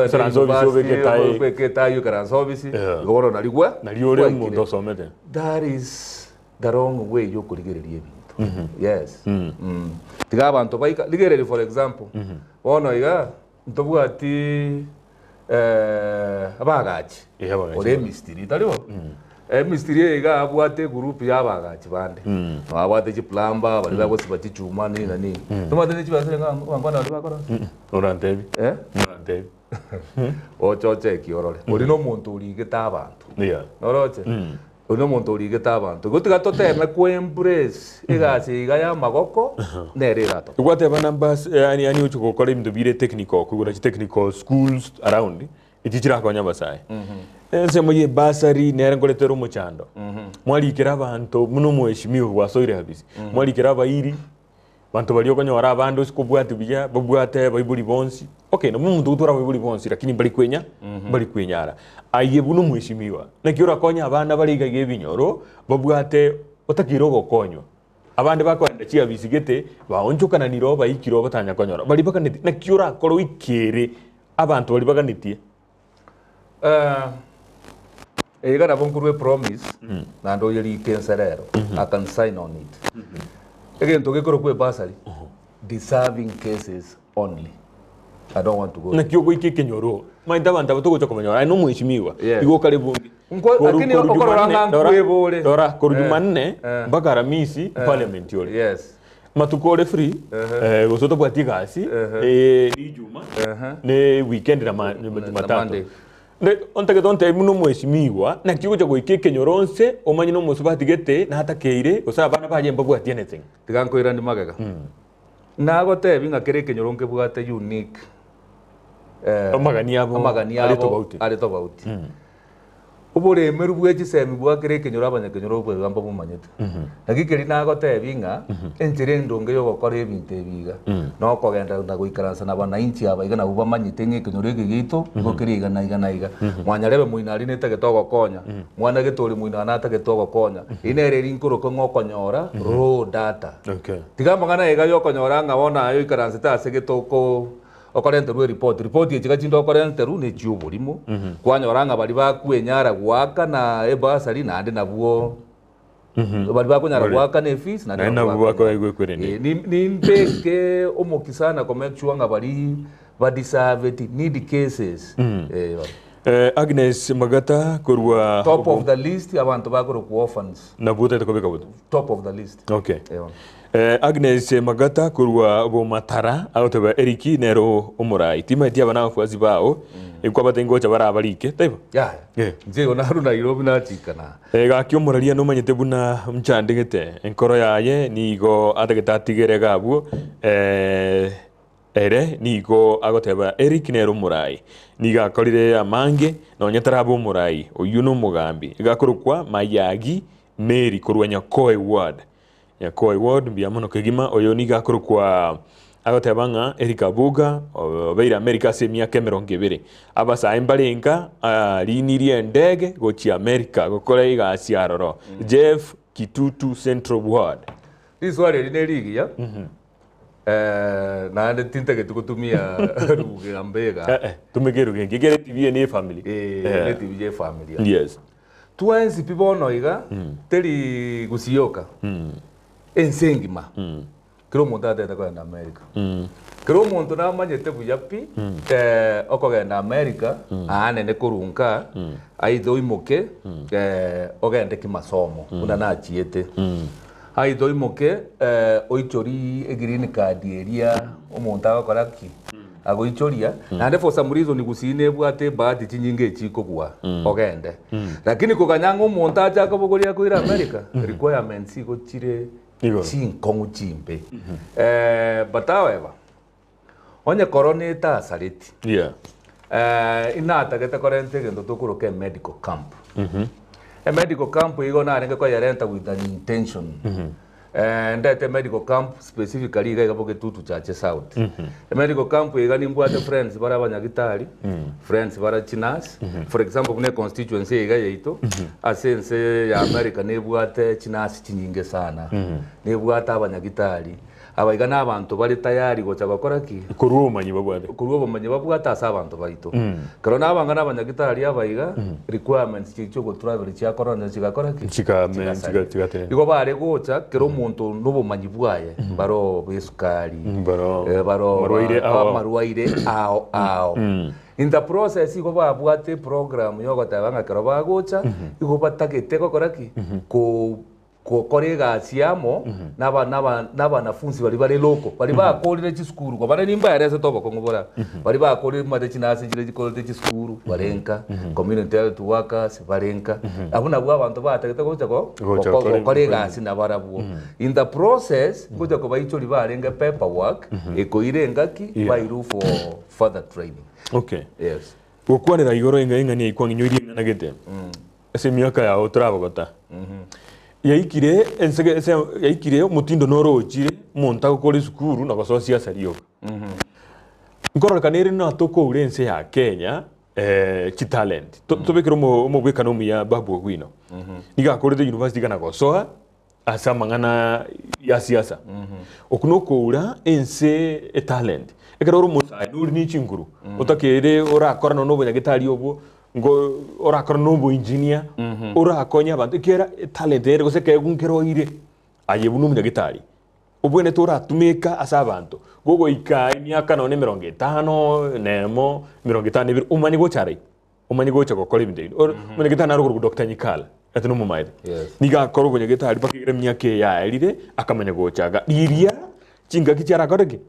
saransobi ketayo karansobi goro naligwa naliore mundo somete that is the wrong way yo kurigereria bintu yes tiga abantu baika ligereri for example ono iga ntobwati abagachi ore mistiri talibo mistiri iga abwate group ya abagachi bande abwate chi plumber bali babo sibati chuma ni nani tomate ni chibase ngangwana bali bakora orantebi ochoche kiorole uri no muntu urigeta abantu noroche uno muntu urigeta abantu gutiga toteme ku embrace igasi igaya magoko nerirato gwate numbers yani uchuko kore mdo bire technical kugura technical schools around ichichira kwa nyamba sai ense moye basari nere ngoletero muchando mwali kira abantu muno mweshimiwe wasoire habisi mwali kira bairi bantu bali okonyora abandu sikubwati biya babwate baibuli bonsi okay no muntu utura baibuli bonsi lakini bali kwenyara aye buno mweshimiwa nakiora konya abana bali gage binyoro babwate otakiro gokonywa abande bakwenda chia bisigete baonjukana niro bayikiro batanya konyora bali bakaniti nakiora koro ikere abantu bali bakanitie egara bonkurwe promise nando yeli kenserero I can sign on it again to gekoro kwe basari deserving cases only I don't want to go na kioko ikekenyoro maida banda batoko chokomanyora no mwishimiwa igo kale bungi lakini okororanga kwebole dora korujumanne mpaka Ramisi parliament yole yes matukore free gosoto bwatigasi ijuma ne weekend na matatu ne ontake donte muno mweshimiwa na kigo cyo ikekenyoronse omanyi no musubatigete na hata keire osaba bana baje mbagwa tienete tiganko irandi magega nagotebi ng'a kere ekenyoro nkebwate unique amagani abo ari tofauti oboremeru bwa echisemi bwakere ekenyoro abanyakenyoro obwegamba bumanyete naki keri nagotebi ng'a enchera endonge yogokora ebinto ebiga nokogenda na goikaransa na bananchi abaiga nabo bamanyete ng'a ekenyoro eke gitu igo keri iga na iga na iga mwanyarebe moinari netagete ogokonya mwana getori moinana atagete ogokonya inere rinkoroka ng'okonyora raw data tiga mang'ana iga yokonyora ng'a bona ayo ikaransete ase getoko okorenterwa report echiga chinde okorenterwa nechi oborimo kwanyora ng'a bari bakwenyara gwaka na ebasari nande nabwo bari bakwenyara gwaka ne fees na nabwo bakwaigwekwereni nimpeke omokisana ko make sure ng'a bari badeserve need cases Agnes Magata kurwa top of the list abantu bakoro ku orphans nabwo tetokobeka buto top of the list okay Agnes Magata kurwa bo matara autoba Eriki nero umurai timatia bana bafuazi bao ikwa batengo cha barabarike taiba ya nzego naru na Nairobi na chikana gakyo muraria no manyete buna mchandegete enkoro yaye nigo atagetatigere gabwo ere nigo agoteba Eric nero murai niga akorire amange no nyetarabo murai oyu no mugambi igakorukwa mayagi Mary kurwa Nyakoi ward biamono kegima oyo niga akorukwa agoteba ng'a Eric Abuga beira America se miaka 20 abasa imbalenga linirie ndege gochi America gokora igasiaroro Jeff Kitutu Central Ward iswali lineligi ya naende tintagete gutumia ruge ambega tumegeru gengi gere TV ni family ne TV ye family yes twensi pibono iga teri gusioka ensengima kero muntu atete kwenda America kero muntu namanyete buyapi okogenda America aanene kurunka aitho imoke ogende kimasomo una nachiete aitho imoke oichori green card area omuntu agakora ki agoichoria nande for some reason igusine bwate bahati chinyinge chikogwa ogende lakini kuganyanga omuntu acha akabogoria kwira America requirements igochire chinkongu chimbe but however onye coroneta asareti inatagete korente gendo tukuruke medical camp a medical camp igo narenge kwa yarenta with an intention ndete medical camp specifically iga gaboke Kitutu Chache South a medical camp iga nimbwate friends bara abanyagitari friends bara chinas for example ne constituency iga yeito asense ya America nebwate chinas chinyinge sana nebwate abanyagitari abaiga n'abantu bari tayari gocha gukora ki kurumanyi babwate asa abantu baito kero nabanga n'abanyagitari abaiga requirements cyo go travel cya corona kigakora ki chigatene igo bare gocha kero umuntu n'ubumanyi bwaye baro besukari baro marwaire ao in the process igo babwate program yo gotabanga kero bagocha igo batagete gukora ki ko korega siamo n'abanafunzi bari loko bari bakorire chiskuru ko bari nimba yarese tobo ko ngobora bari bakorire mate chinase jire gikorire chiskuru barenka community health workers barenka abuna bwa abantu batagete ko korega sinabarabu in the process kuja ko baichori barenga paperwork ekoirenga ki bairu for further training okay yes gukwanira igoro inga ni ikwanginyo iri nagete ese miaka ya otrabogota yaikire mutindo norojire muntu agukora sukuru na goso siasa riyo ngorora kanere na toko urense ya Kenya chi talent tobekero mo gwekano ya babu gwino niga akorete university kana gosoa asa mangana ya siasa okunoko ura ense talent ekero musa nuri ni chinguru otakere ora korana no banyagitari obwo ngo orakora nobo engineer orakonya abantu kera talent ere gose ke gunkero ire ayebunu munyagitari obwene tora tumeka asa abantu gogo ika imyaka none 50 nemo 52 umani gochare umani gocha gokora ibindi munyagitari arugo Dr. Nyikala atino mumaire niga akoro munyagitari bakire myaka ya erire akamenya gochaga iria chinga kichara gorege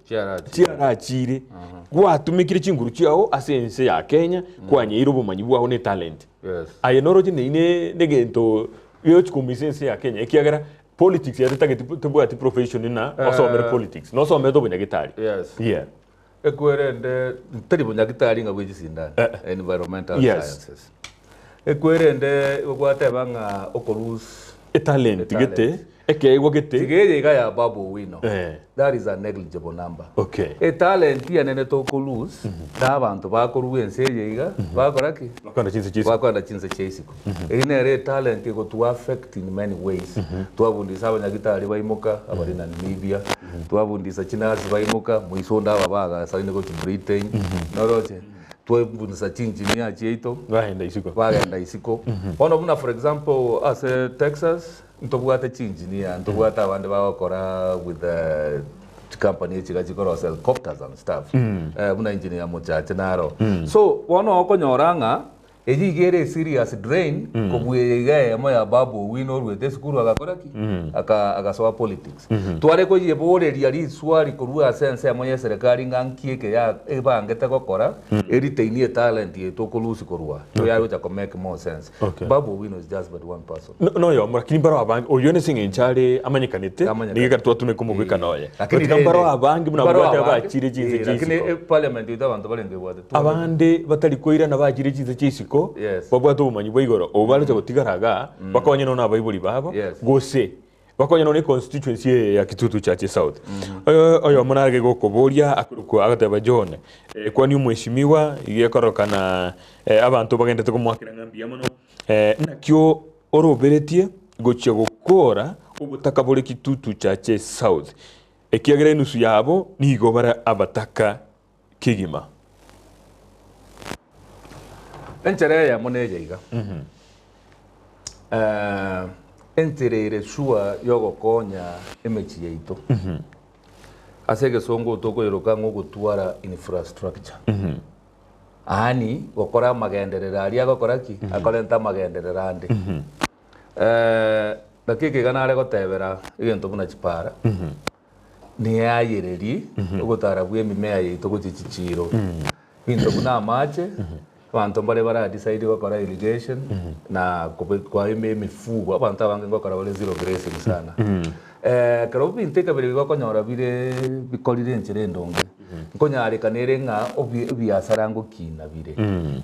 chiara chire gwatumikire chinguru chiao asense ya Kenya kwanye irobo manyi bwaho ne talent ayenoroji ne negento yo chikumisense ya Kenya ekiagera politics ya tubwati profession na osomere politics no somere to bunyagitari yes yeah ekwerende tari bunyagitari nga bw'egisindani environmental sciences ekwerende gwateba nga okorus talent gete ekeigwa gete tigeye iga ya babu wino that is a negligible number okay talent ya nene to kolus da abantu bakoru enseye iga bakoraki bakwanda chinse chesiko ine talent iko to affect in many ways twabundisa abanyagitari baimuka abari na Namibia twabundisa chinasi baimuka muisonda babaga saine go to Britain noroche twabundisa chinjinia cheito bagenda isiko ono buna for example as Texas ntobwate chinjinia ntobwata abandi bakora with the company chikachikora helicopters and stuff buna engineer muchache naro so wono okonyoranga ejigere serious drain kobwega ya babu wino rwete skuru agakoraki akasoa politics tware ko yeboreria ri swari korua sense ya mwenye serikali ngankieke ya ebangete gokora eritainie talent yeto kolusi korua to yaro cha make more sense babu wino is just but one person no yo murakini baro abangi oyone singe nchare amanyikanite nigeka twatume kumugwika noye lakini baro abangi munabwate abakire jinze lakini parliament itabantu balenge bwate abande batari koira na bakire jinze chisiko babwato bumanyi bwigoro obalete gotigaraga bakonye no nabayibuli babo gose bakonye no constituency ya Kitutu Chache South oyo munarage gokoboria akuruko agateba John kwani umweshimiwa igekorokana abantu bagendete kumwakira ngambia muno nakyo oroberetie gochye gukora ubutaka buri Kitutu Chache South ekiagere nusu yabo nigo bara abataka kigima enchere ya moneja iga enterere shua yogokonya emechi yeito asege songo toko yiruka ngo gutwara infrastructure ani gokora magenderera ari agokora ki akorenta magenderera ande dakike ganare gotebera igento buna chipara ni ayereri ogotara bwe mimea yeito gochichiro bintu buna amache abantu bare bara decide gukora irrigation na kwa mifugo abantu abange gukora bare zero grazing sana karo binteka bire gukonyora bire bikorire nchere ndonge nkonyare kanere nga obiasara ngo kina bire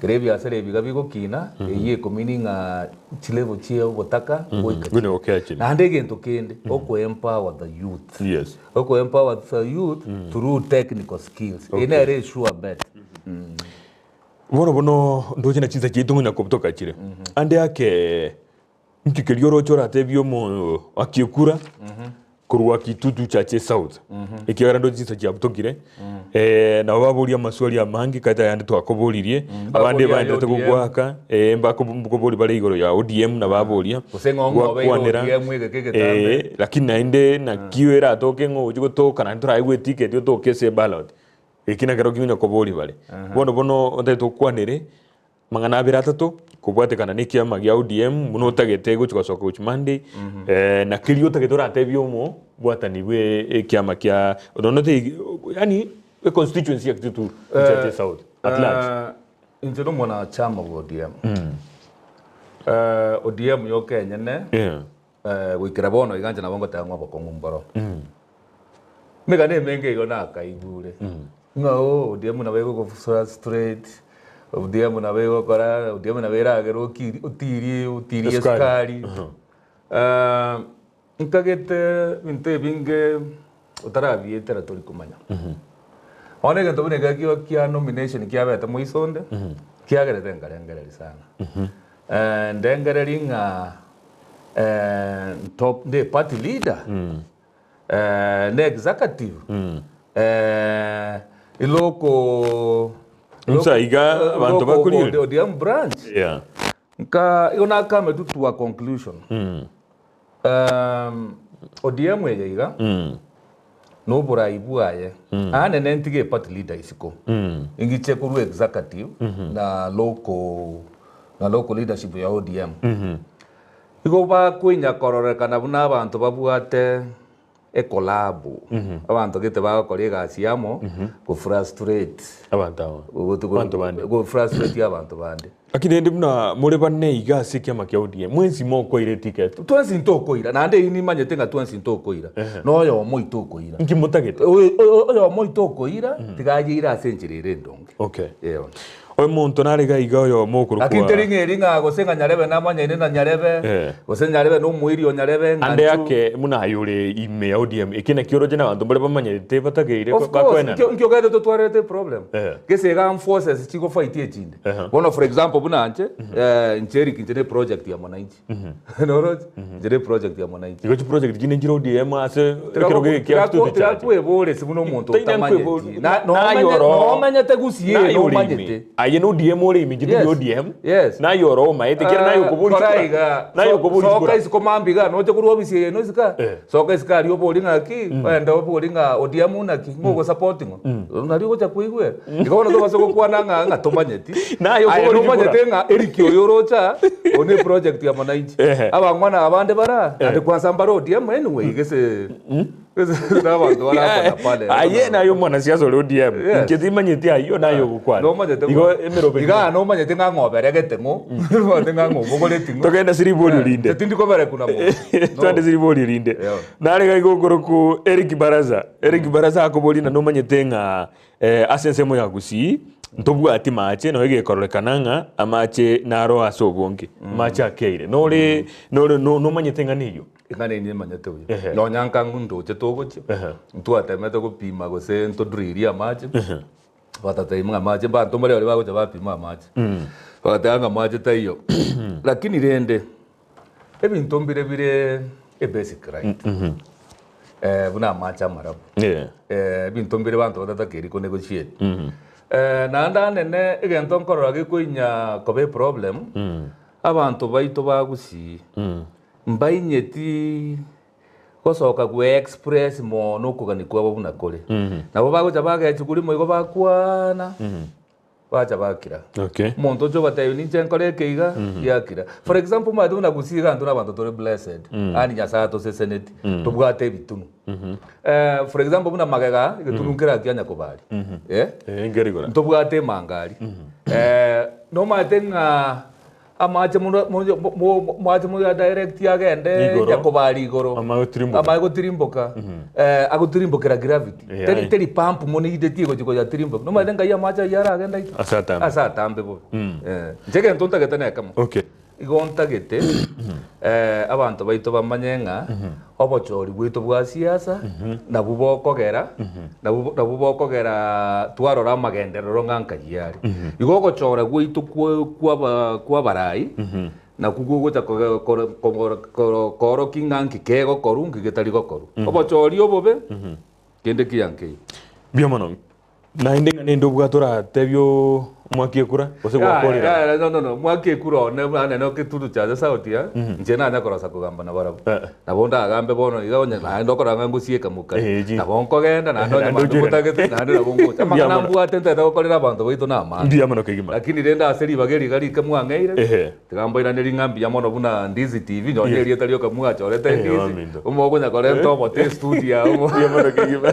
kare biasara biga bigo kina iye komini nga chilevo chie obotaka ngune okachi na ndege ntokende oko empower the youth yes oko empower the youth through technical skills ina re sure bet bono ndoje chinza chitungu na koptoka chire ande yake mkikeliyo rochora tebyo mo akiekura kurwa Kitutu Chache South ikiara ndo chinza chiabutokire na baburia maswali amangi kata yande twakoboririe abande bandete kugwaka mbakobori bare igoro ya ODM na baburia kwanera lakini nainde na kiwera atoke ngo ujugotoka na ntura ticket yo tokese ballot ikina kero kinya kobori bale bono onteto kwanere mangana abira atatu kubwatekana nikia magia ODM muno tagete guchwa soko uchmande na kilio tagetora atebyo mo bwatani bwe kiama kia onote yani a constituency ya Kitutu Chache South at large injeno mwana chama wa ODM ODM yo Kenya ne wikira bono iganje na bongo tangwa bokongo mbaro megane menge igona kaibure ngao ODM na bego go straight ODM na bego kora ODM na bera agero utiri skari nkagete inte binge utarabiye territory kumanya onega ntobone gakio kia nomination kia beta muisonde kia gerete ngarengere sana ndengereri nga top the party leader the executive iloko Insaiga abantu bakuri ODM branch nka yona kama tutu wa conclusion ODM yega no buraibu aye ane nentige party leader isiko ingiche kuru executive na local leadership ya ODM iko ba kwinya korore kana buna abantu babwate collabo abantu gete bagakora egasi yamo go frustrate abantu go frustrate abantu bande akine ndi muna muri banne igasi kya makiaudie mwenzi moko ile ticket twensi ntokoira nande ini manyete nga twensi ntokoira no yo mo itokoira nkimutagete oyo mo itokoira tigagira asenjirire ndonge okay yeah. Oy muntu nariga iga yo mokuru kwa akinteringe ringa gosenga nyarebe namanya ine na nyarebe gosenga nyarebe no muirio nyarebe ande yake muna yule ime audium ikina kioroje na bantu bale bamanyete batageire bakwena nkyo gade to twarete problem gese ga forces chiko fight echinde one for example buna anje ncheri kintene project ya mwananchi no njere project ya mwananchi iko project jine njiro ODM ase kiroge kya Kitutu Chache kwebole sibuno muntu utamanyete no manyete gusiye no manyete aye no ODM ole imijidi ODM na yoro maete kira na yokubuli na yokubuli soka isikomambiga no tekuru obisi no zika soka isikari oboli ngaki wenda oboli nga ODM naki ngoko supporting nari gocha kuigwe ikona to basoko kwana nga tomanyeti na yokubuli manyete nga erikyo yorocha one project ya mwananchi abangwana abande bara ande kwa sambaro ODM anyway gese aye nayo mwana siasa ole ODM nkizimanyete ayo nayo gukwana igo emerobe iga no manyete nga ngobere getengo wate nga ngobogole tingo togenda siriboli rinde tindi ko bare kuna mo twande siriboli rinde nare ga igogoro ku Eric Baraza akoboli na no manyete nga asense mo yagusi ntobu ati mache no ege korolekana nga amache naro asobonke mache akeire no manyete nga niyo ngane ni manyete uyo no nyanka ngundo chetogoche ntu atemete kupima gose nto driria mache batataimanga mache bantu mari bali bagocha bapima mache bagatanga mache tayo lakini rende ebintu mbire basic right buna mache amarabu ebintu mbire bantu batatakiri ko negotiate nanda nene egento nkorora gikuinya kobe problem abantu baito bagusi mbainyeti kosoka ku express mo no kugani kwabo buna kole nabo bagocha bagechukuri mo igo bakwana bacha bakira okay muntu jo batayo ni chenkole keiga yakira for example madu na gusiga ntuna bantu tore blessed ani nyasa to se senate to bwate bitunu for example buna magaga igetununkira kyanya kobali ngerigora to bwate mangari no matenga amache mu ya direct yagende yakobali igoro amagotirimboka agotirimbokera gravity teri pump moni ideti go ya tirimboka no madenga ya macha yara agenda asatambe bo njege ntonta getane kama okay igonta gete abantu baito bamanyenga obochori bwito bwa siasa na bubokogera na bubokogera twarora magenderero nganka yari igogochora gwito kwa barai na kugugocha koro kinganki kego korungi getari gokoru obochori obobe kende kiyanke biomono na indenga nendo bwatora tebyo mwakie kura ose gwakorera no mwakie kura no Kitutu Chache sautia njena nya korosa kugamba na barabu na bonda agambe bono iga na ndokora ngangu sieka muka na bonko genda na ndo nyamandu mutagete na ndo bongo amana mbu atenta da kokorera abantu baito na amana ndia mano kigima lakini renda aseri bageri gari kamwangeire tigamba ina neri ngambi ya mono buna Ndizi TV nyonye ri etalio kamwa choreta Ndizi umogo nya korento bote studio ndia mano kigima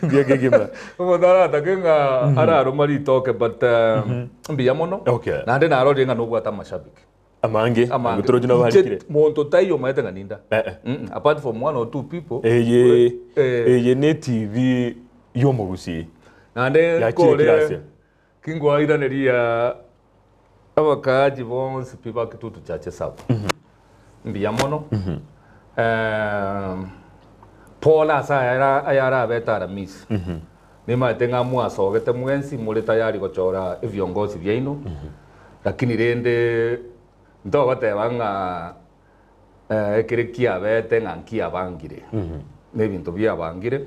bia kigima umodara takenga araro mari talk but mbia mono na na rodi nga no gwata mashabiki amange gutoro jina balikire monto tayo maete nganinda apart from one or two people eye ne TV yo mugusi nande kole kingwa ida neria abakaji bonse pipa Kitutu Chache sawa mbia mono Paula sa ayara betara miss nima tenga mwaso gete mwensi muri tayari gochora viongozi vyaino lakini rende ndo batebanga ekirikia bete ngankia bangire ne bintu bya bangire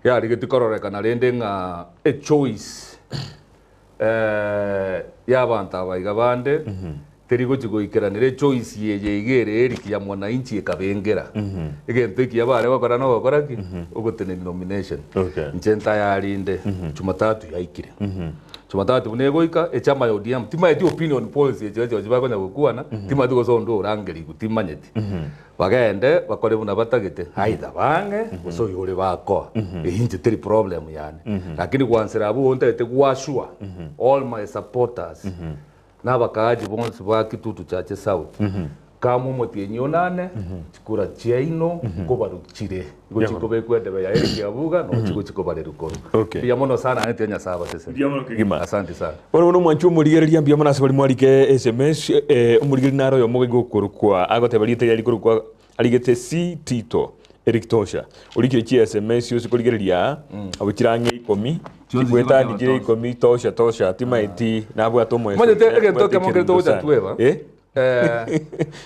yari gitikororeka rende nga a choice yabanta baiga bande terigo chigoikeranire choice yeye igere erikia mwananchi ekabengera egento ikia bare bakora no gukora ki ugutene nomination nchenta yarinde Jumatatu yaikire Jumatatu bunegoika echama ya ODM tima eti opinion polls ejo bakonya gukwana tima tugo zondo urangeri gutimanyeti bagende bakore buna batagete haida bange uso yore bako ehinje teri problem yani lakini kwansera abo ontete gwashua all my supporters na bakaji bonse ba Kitutu Chache South kamu motienyi onane chikura chiaino kobarukire gochiko bekwende ya Abuga no chiko bare rukoro bia mono sana ante nya saba sese bia mono kigima asante sana bono mwanchu murigereria bia mono asabali mwarike SMS umurigeri naro yo mugigo kurukwa agotebalite yali kurukwa aligete si tito Eric Tosha urikire chi SMS yo sikurigereria abukirange 10 Kweta nigire 10 tosha tima eti nabwo atomo manje teke ntoke mongeto uja tueva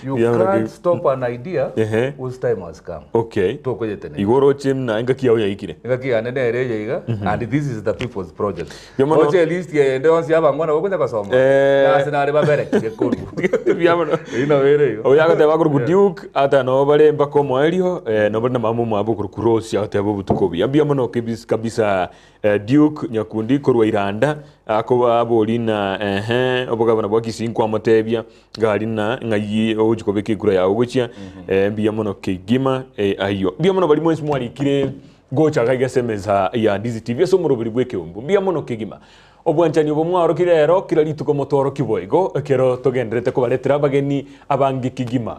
you can't stop an idea whose time has come. Okay. Igoro chimna inga kia oya ikire. Inga kia nene ereje iga. And this is the people's project. Oche list ya ende onsi yaba ngwana wakunya kasoma. Na senare babere kekuru. Biamono. Ina were yo. Oya kate bakuru Duke ata no bale mbako moelio no bale mamu mabu kurosi ate abo butukobi. Biamono kabisa Duke nyakundi kurwa iranda ako abo lina obogabana bwakisi kwa motebia galina ngayi ojikobeke kura ya ogochia biamono kegima ayo biamono bali mwensi mwali kire gocha kaiga semeza ya Ndizi TV so murobiri bwekembu biamono kegima obwanchani obomwaro kirero kira lituko motoro kiboigo kero togendrete ko baletera bageni abangi kigima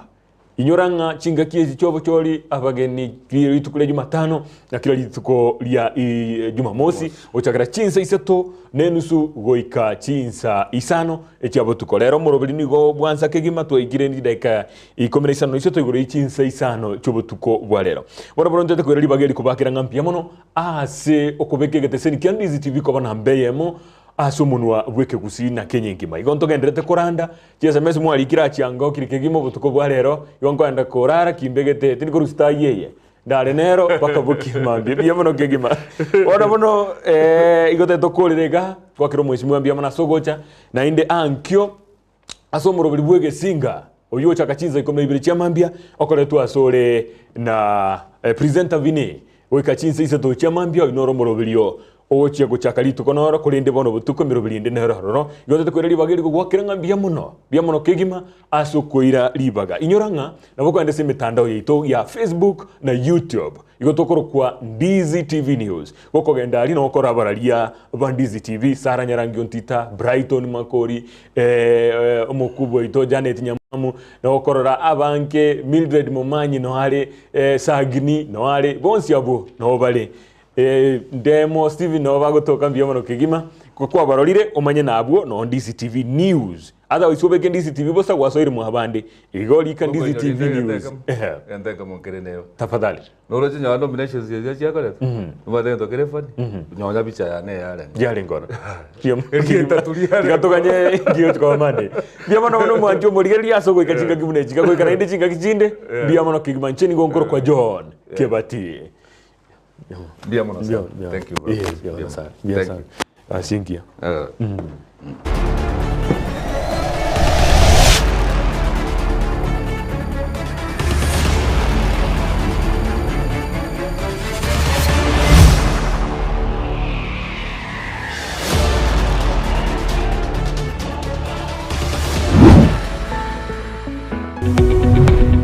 inyoranga chinga kiezi chobo choli abageni kiri tukule Jumatano na kila lituko lia Jumamosi ochakara chinsa iseto nenusu goika chinsa isano ekyabo tukolero morobiri nigo bwanza kegima twigire ndi daika ikomeresa no iseto igoro chinsa isano chobo tuko bwalero boroboro ntete kwera libageri kubakira ngampia mono ase okobekegete seni kya Ndizi TV ko bana mbeyemo asumunwa bweke kusina Kenya ngima igonto gendrete koranda SMS mwali kira chiango kirikegimo butuko bwalero yonko anda korara kimbegete tini korusta yeye ndale nero bakabuki mambi biamono kegima ona bono igote tokolirega kwakiro mweshimwe mbia mana sogocha na inde ankyo asomoro bilibwege singa oyo chakachinza ikomle ibiri chamambia okoletu asore na presenter vini wekachinza iseto chamambia inoro morobilio oche guchakalito konoro kulinde bono butuko mirobirinde nero yote kwirali bageri gwakiranga biamono kegima asokoira libaga inyoranga nabo kwande se mitandao yito ya Facebook na YouTube igotokoro kwa Ndizi TV News goko genda ali no kora baralia ba Ndizi TV Sara Nyarangi Ontita Brighton Makori omokubo ito Janet Nyamu no korora abanke Mildred Momanyi no hale Sagni no hale bonsi abo no bale demo Steven no bagotoka biamono kegima kwa barolire omanye nabwo no Ndizi TV News ada wisobeke Ndizi TV bosa gwasoire mu habande igoli ka Ndizi TV News endeka monkereneo tafadhali noroje nya nominations ya chakale mubade ndokere fani nyonya bicha ya yale ngora gatuganye ngiyo kwa mande biamono no mwanjo murigeri asogo ikachinga kimune chika ko kana inde chinga kichinde biamono kigmancheni ngonkoro kwa John Kebati biamono thank you bro yes asingia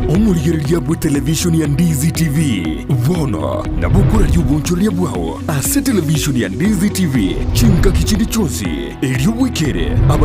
Omurigereria bwe television ya Ndizi TV vono na bukura lyubunchulia bwao ase television ya Ndizi TV chinga kichindi chonsi eliobwekere